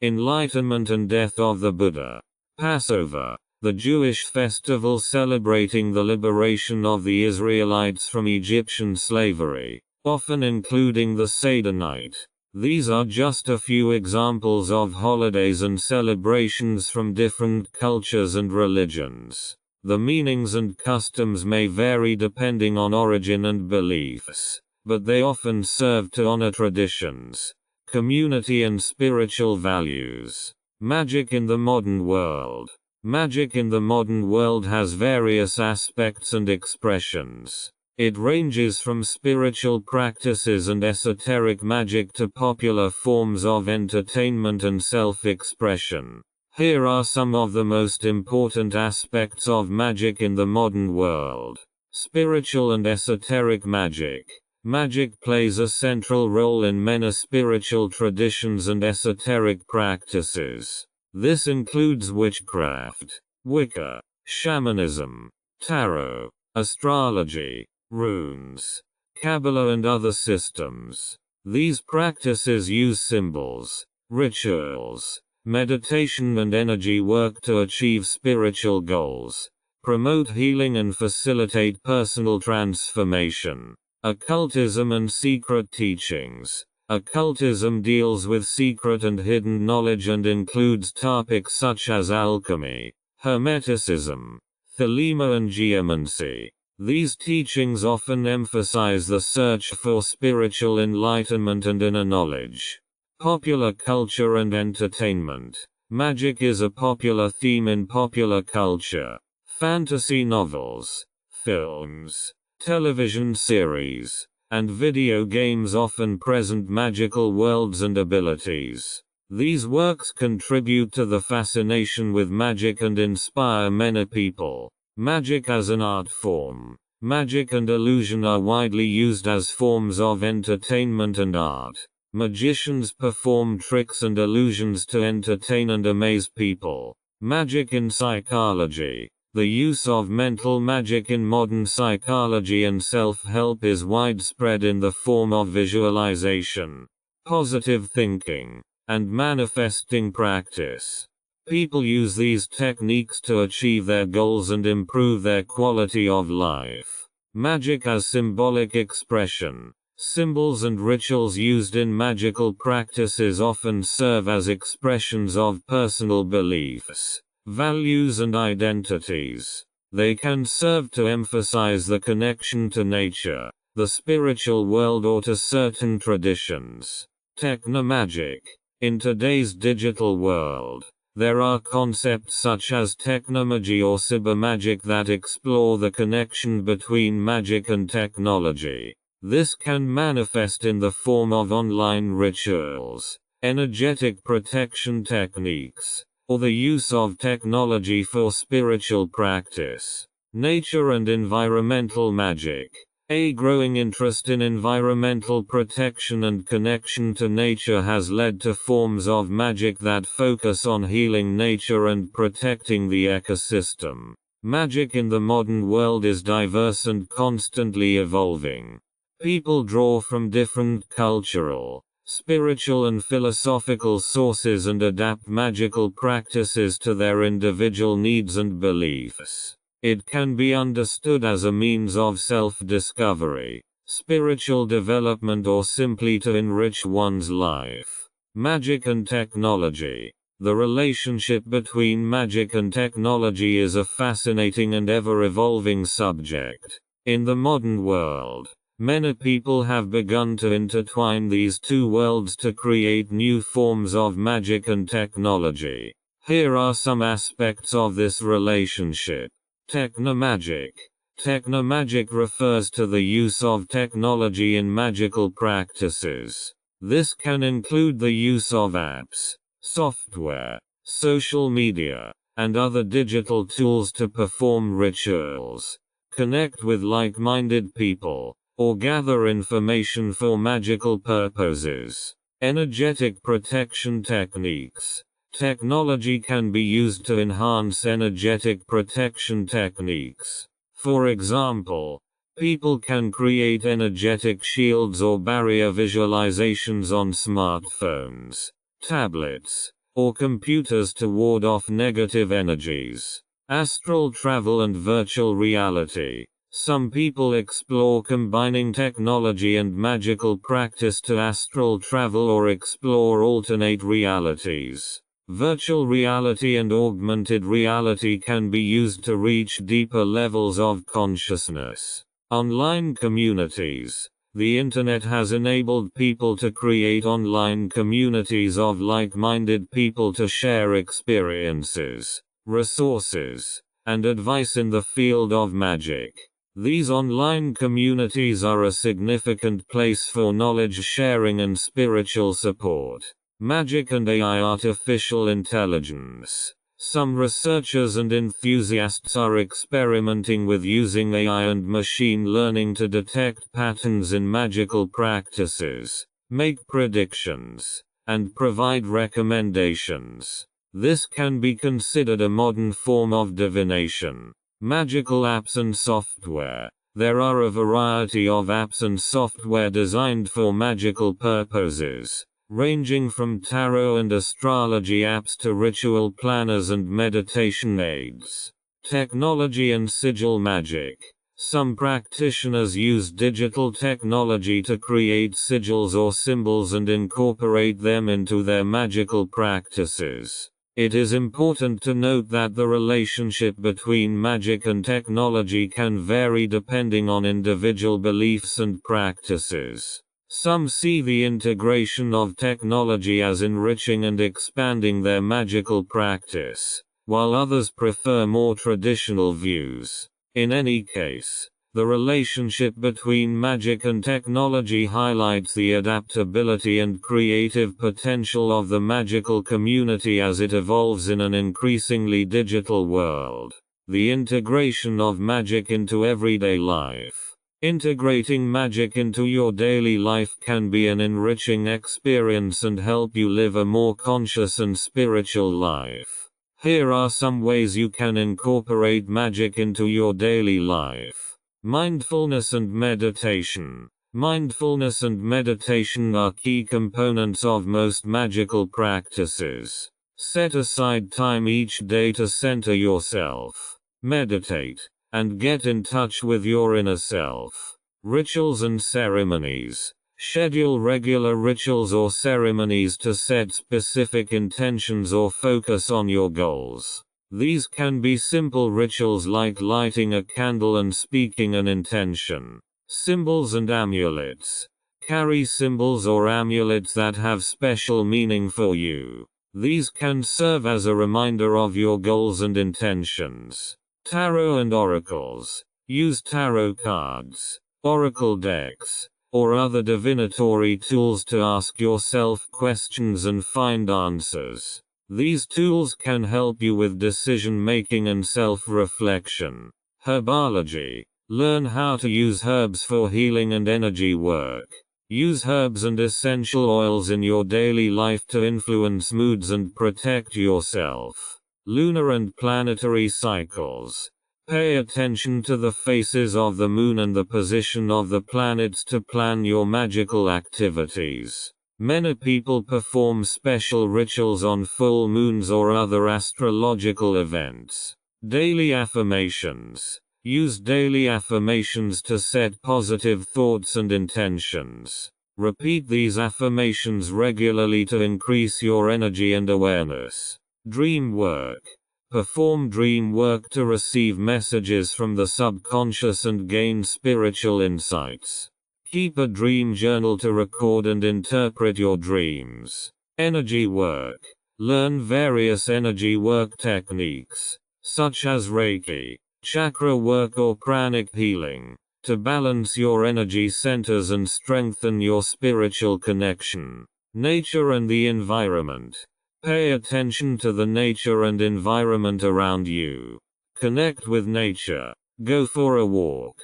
enlightenment and death of the Buddha. Passover, the Jewish festival celebrating the liberation of the Israelites from Egyptian slavery, often including the Seder night. These are just a few examples of holidays and celebrations from different cultures and religions. The meanings and customs may vary depending on origin and beliefs, but they often serve to honor traditions, community and spiritual values. Magic in the modern world. Magic in the modern world has various aspects and expressions. It ranges from spiritual practices and esoteric magic to popular forms of entertainment and self-expression. Here are some of the most important aspects of magic in the modern world. Spiritual and esoteric magic. Magic plays a central role in many spiritual traditions and esoteric practices. This includes witchcraft, Wicca, shamanism, tarot, astrology, runes, Kabbalah and other systems. These practices use symbols, rituals, meditation and energy work to achieve spiritual goals, promote healing and facilitate personal transformation. Occultism and secret teachings. Occultism deals with secret and hidden knowledge and includes topics such as alchemy, hermeticism, thelema and geomancy. These teachings often emphasize the search for spiritual enlightenment and inner knowledge. Popular culture and entertainment. Magic is a popular theme in popular culture. Fantasy novels, films, television series, and video games often present magical worlds and abilities. These works contribute to the fascination with magic and inspire many people. Magic as an art form. Magic and illusion are widely used as forms of entertainment and art. Magicians perform tricks and illusions to entertain and amaze people. Magic in psychology. The use of mental magic in modern psychology and self-help is widespread in the form of visualization, positive thinking, and manifesting practice. People use these techniques to achieve their goals and improve their quality of life. Magic as symbolic expression. Symbols and rituals used in magical practices often serve as expressions of personal beliefs, values and identities. They can serve to emphasize the connection to nature, the spiritual world or to certain traditions. Technomagic. In today's digital world, There are concepts such as technomagy or cybermagic that explore the connection between magic and technology. This can manifest in the form of online rituals, energetic protection techniques, or the use of technology for spiritual practice. Nature and environmental magic. A growing interest in environmental protection and connection to nature has led to forms of magic that focus on healing nature and protecting the ecosystem. Magic in the modern world is diverse and constantly evolving. People draw from different cultural, spiritual and philosophical sources and adapt magical practices to their individual needs and beliefs. It can be understood as a means of self-discovery, spiritual development, or simply to enrich one's life. Magic and technology. The relationship between magic and technology is a fascinating and ever-evolving subject. In the modern world, many people have begun to intertwine these two worlds to create new forms of magic and technology. Here are some aspects of this relationship. Technomagic. Technomagic refers to the use of technology in magical practices. This can include the use of apps, software, social media, and other digital tools to perform rituals, connect with like-minded people, or gather information for magical purposes. Energetic protection techniques. Technology can be used to enhance energetic protection techniques. For example, people can create energetic shields or barrier visualizations on smartphones, tablets, or computers to ward off negative energies. Astral travel and virtual reality. Some people explore combining technology and magical practice to astral travel or explore alternate realities. Virtual reality and augmented reality can be used to reach deeper levels of consciousness. Online communities. The internet has enabled people to create online communities of like-minded people to share experiences, resources, and advice in the field of magic. These online communities are a significant place for knowledge sharing and spiritual support. Magic and AI. Artificial intelligence. Some researchers and enthusiasts are experimenting with using AI and machine learning to detect patterns in magical practices, make predictions, and provide recommendations. This can be considered a modern form of divination. Magical apps and software. There are a variety of apps and software designed for magical purposes, ranging from tarot and astrology apps to ritual planners and meditation aids. Technology and sigil magic. Some practitioners use digital technology to create sigils or symbols and incorporate them into their magical practices. It is important to note that the relationship between magic and technology can vary depending on individual beliefs and practices. Some see the integration of technology as enriching and expanding their magical practice, while others prefer more traditional views. In any case, the relationship between magic and technology highlights the adaptability and creative potential of the magical community as it evolves in an increasingly digital world. The integration of magic into everyday life. Integrating magic into your daily life can be an enriching experience and help you live a more conscious and spiritual life. Here are some ways you can incorporate magic into your daily life. Mindfulness and meditation. Mindfulness and meditation are key components of most magical practices. Set aside time each day to center yourself, meditate, and get in touch with your inner self. Rituals and ceremonies. Schedule regular rituals or ceremonies to set specific intentions or focus on your goals. These can be simple rituals like lighting a candle and speaking an intention. Symbols and amulets. Carry symbols or amulets that have special meaning for you. These can serve as a reminder of your goals and intentions. Tarot and oracles. Use tarot cards, oracle decks, or other divinatory tools to ask yourself questions and find answers. These tools can help you with decision-making and self-reflection. Herbology. Learn how to use herbs for healing and energy work. Use herbs and essential oils in your daily life to influence moods and protect yourself. Lunar and planetary cycles. Pay attention to the phases of the moon and the position of the planets to plan your magical activities. Many people perform special rituals on full moons or other astrological events. Daily affirmations. Use daily affirmations to set positive thoughts and intentions. Repeat these affirmations regularly to increase your energy and awareness. Dream work. Perform dream work to receive messages from the subconscious and gain spiritual insights. Keep a dream journal to record and interpret your dreams. Energy work. Learn various energy work techniques, such as Reiki, chakra work or pranic healing, to balance your energy centers and strengthen your spiritual connection. Nature and the environment. Pay attention to the nature and environment around you. Connect with nature. Go for a walk.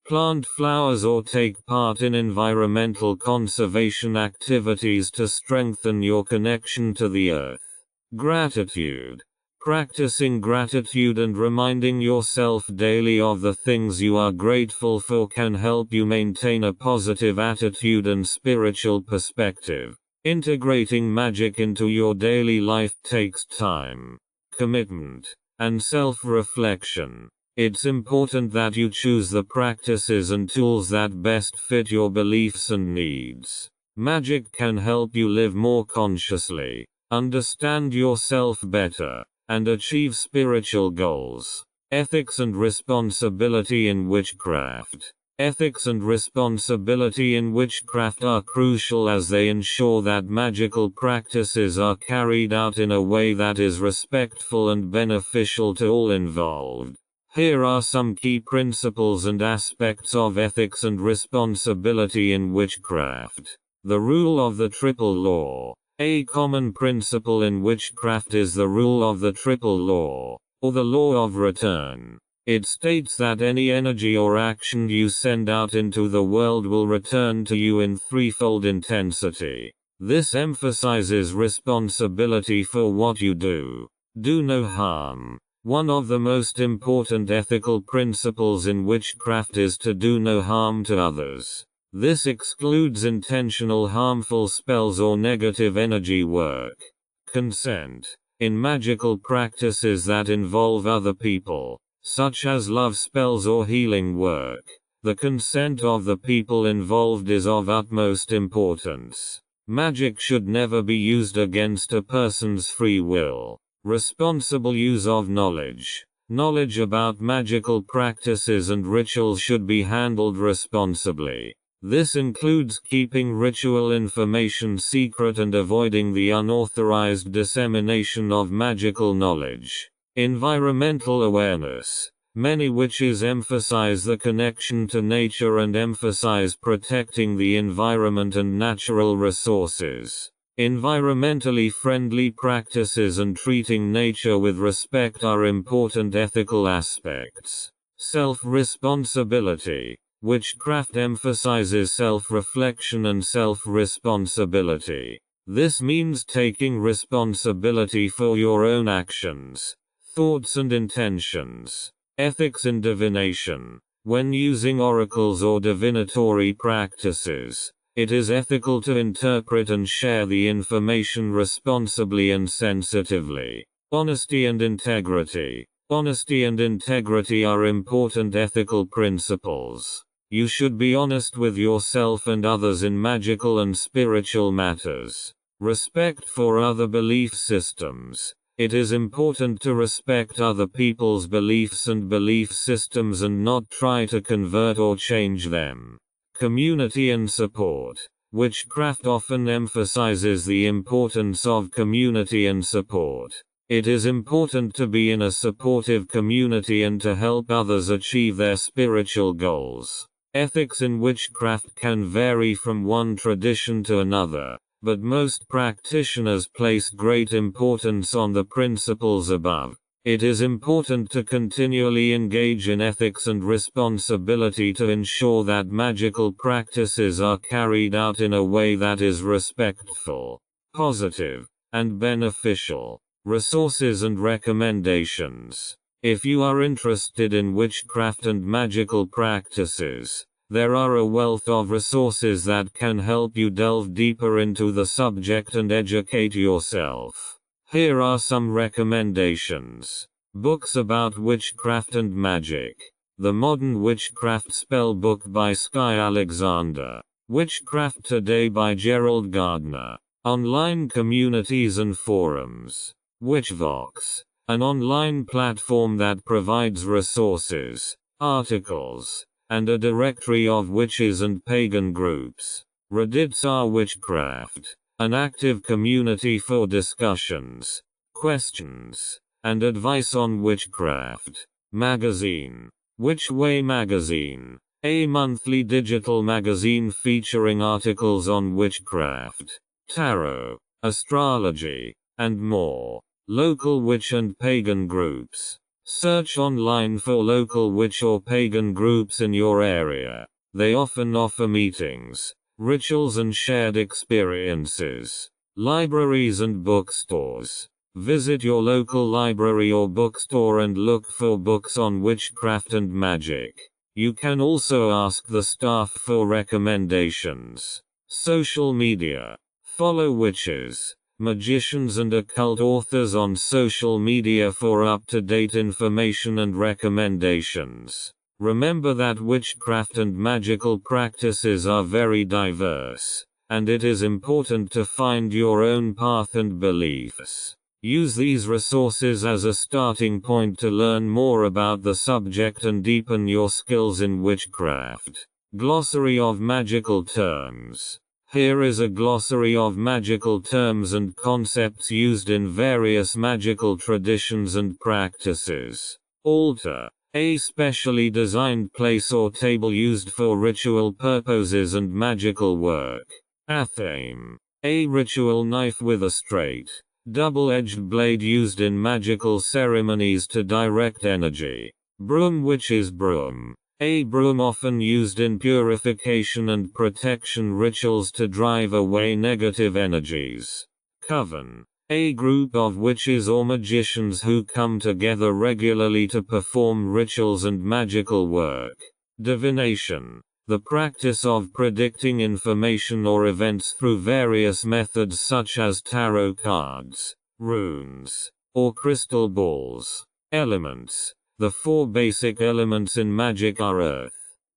Plant flowers or take part in environmental conservation activities to strengthen your connection to the earth. Gratitude. Practicing gratitude and reminding yourself daily of the things you are grateful for can help you maintain a positive attitude and spiritual perspective. Integrating magic into your daily life takes time, commitment, and self-reflection. It's important that you choose the practices and tools that best fit your beliefs and needs. Magic can help you live more consciously, understand yourself better, and achieve spiritual goals. Ethics and responsibility in witchcraft. Ethics and responsibility in witchcraft are crucial as they ensure that magical practices are carried out in a way that is respectful and beneficial to all involved. Here are some key principles and aspects of ethics and responsibility in witchcraft. The rule of the triple law. A common principle in witchcraft is the rule of the triple law, or the law of return. It states that any energy or action you send out into the world will return to you in threefold intensity. This emphasizes responsibility for what you do. Do no harm. One of the most important ethical principles in witchcraft is to do no harm to others. This excludes intentional harmful spells or negative energy work. Consent. In magical practices that involve other people, such as love spells or healing work, the consent of the people involved is of utmost importance. Magic should never be used against a person's free will. Responsible use of knowledge. Knowledge about magical practices and rituals should be handled responsibly. This includes keeping ritual information secret and avoiding the unauthorized dissemination of magical knowledge. Environmental awareness. Many witches emphasize the connection to nature and emphasize protecting the environment and natural resources. Environmentally friendly practices and treating nature with respect are important ethical aspects. Self-responsibility. Witchcraft emphasizes self-reflection and self-responsibility. This means taking responsibility for your own actions, thoughts and intentions. Ethics in divination. When using oracles or divinatory practices, it is ethical to interpret and share the information responsibly and sensitively. Honesty and integrity. Honesty and integrity are important ethical principles. You should be honest with yourself and others in magical and spiritual matters. Respect for other belief systems. It is important to respect other people's beliefs and belief systems and not try to convert or change them. Community and support. Witchcraft often emphasizes the importance of community and support. It is important to be in a supportive community and to help others achieve their spiritual goals. Ethics in witchcraft can vary from one tradition to another, but most practitioners place great importance on the principles above. It is important to continually engage in ethics and responsibility to ensure that magical practices are carried out in a way that is respectful, positive, and beneficial. Resources and recommendations. If you are interested in witchcraft and magical practices, there are a wealth of resources that can help you delve deeper into the subject and educate yourself. Here are some recommendations. Books about witchcraft and magic. The Modern Witchcraft Spell Book by Skye Alexander. Witchcraft Today by Gerald Gardner. Online communities and forums. Witchvox, an online platform that provides resources, articles, and a directory of witches and pagan groups. Reddit's Our Witchcraft, an active community for discussions, questions, and advice on witchcraft. Magazine. Which Way Magazine, a monthly digital magazine featuring articles on witchcraft, tarot, astrology, and more. Local witch and pagan groups. Search online for local witch or pagan groups in your area. They often offer meetings, rituals, and shared experiences. Libraries and bookstores. Visit your local library or bookstore and look for books on witchcraft and magic. You can also ask the staff for recommendations. Social media. Follow witches, magicians, and occult authors on social media for up-to-date information and recommendations. Remember that witchcraft and magical practices are very diverse, and it is important to find your own path and beliefs. Use these resources as a starting point to learn more about the subject and deepen your skills in witchcraft. Glossary of magical terms. Here is a glossary of magical terms and concepts used in various magical traditions and practices. Altar, a specially designed place or table used for ritual purposes and magical work. Athame, a ritual knife with a straight, double-edged blade used in magical ceremonies to direct energy. Broom, witch's broom. A broom often used in purification and protection rituals to drive away negative energies. Coven, a group of witches or magicians who come together regularly to perform rituals and magical work. Divination, the practice of predicting information or events through various methods such as tarot cards, runes, or crystal balls. Elements. The four basic elements in magic are earth,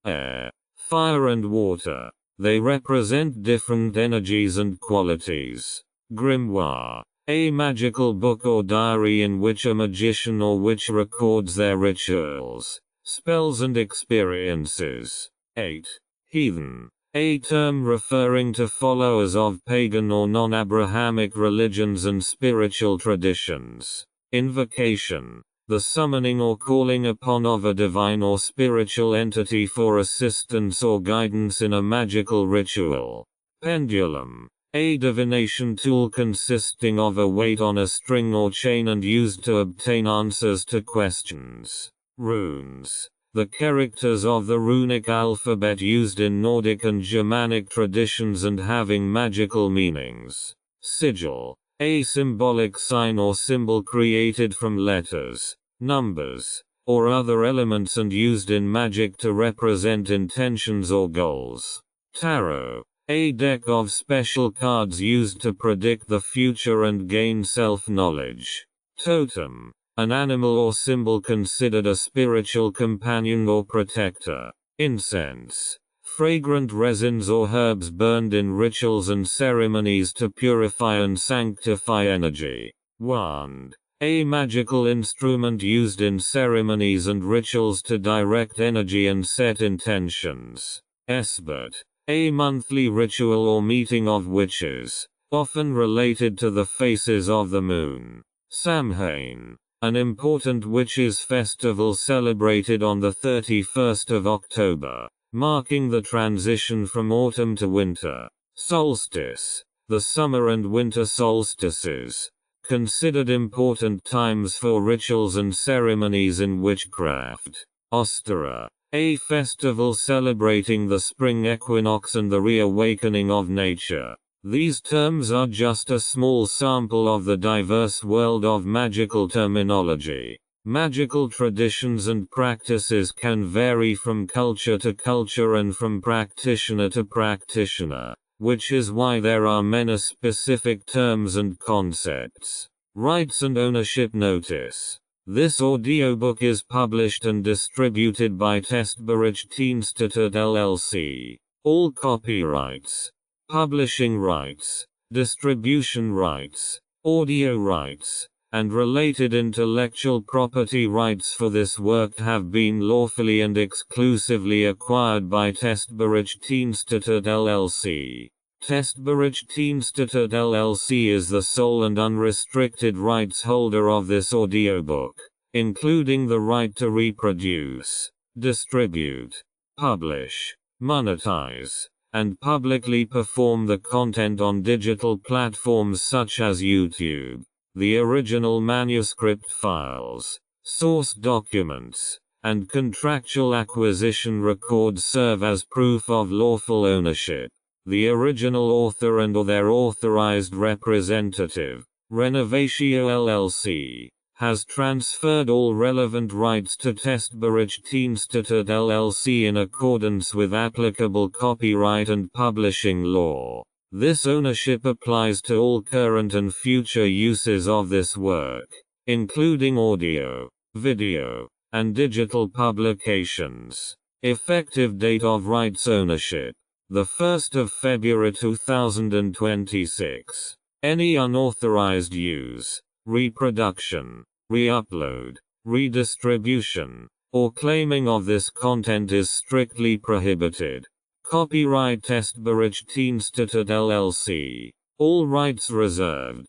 air, fire, and water. They represent different energies and qualities. Grimoire, a magical book or diary in which a magician or witch records their rituals, spells, and experiences. 8. Heathen, a term referring to followers of pagan or non-Abrahamic religions and spiritual traditions. Invocation, the summoning or calling upon of a divine or spiritual entity for assistance or guidance in a magical ritual. Pendulum, a divination tool consisting of a weight on a string or chain and used to obtain answers to questions. Runes, the characters of the runic alphabet used in Nordic and Germanic traditions and having magical meanings. Sigil, a symbolic sign or symbol created from letters, numbers, or other elements and used in magic to represent intentions or goals. Tarot, a deck of special cards used to predict the future and gain self-knowledge. Totem, an animal or symbol considered a spiritual companion or protector. Incense, fragrant resins or herbs burned in rituals and ceremonies to purify and sanctify energy. Wand, a magical instrument used in ceremonies and rituals to direct energy and set intentions. Esbert, a monthly ritual or meeting of witches, often related to the phases of the moon. Samhain, an important witches' festival celebrated on the 31st of October, marking the transition from autumn to winter. Solstice, the summer and winter solstices, considered important times for rituals and ceremonies in witchcraft. Ostara, a festival celebrating the spring equinox and the reawakening of nature. These terms are just a small sample of the diverse world of magical terminology. Magical traditions and practices can vary from culture to culture and from practitioner to practitioner, which is why there are many specific terms and concepts. Rights and ownership notice. This audiobook is published and distributed by Testberichtdienststätte LLC. All copyrights, publishing rights, distribution rights, audio rights, and related intellectual property rights for this work have been lawfully and exclusively acquired by Testberichtdienststätte LLC. Testberichtdienststätte LLC is the sole and unrestricted rights holder of this audiobook, including the right to reproduce, distribute, publish, monetize, and publicly perform the content on digital platforms such as YouTube. The original manuscript files, source documents, and contractual acquisition records serve as proof of lawful ownership. The original author and/or their authorized representative, Renovatio LLC, has transferred all relevant rights to Testberichtdienststätte LLC in accordance with applicable copyright and publishing law. This ownership applies to all current and future uses of this work, including audio, video, and digital publications. Effective date of rights ownership: the 1st of February 2026. Any unauthorized use, reproduction, re-upload, redistribution, or claiming of this content is strictly prohibited. Copyright Testberichtdienststätte LLC. All rights reserved.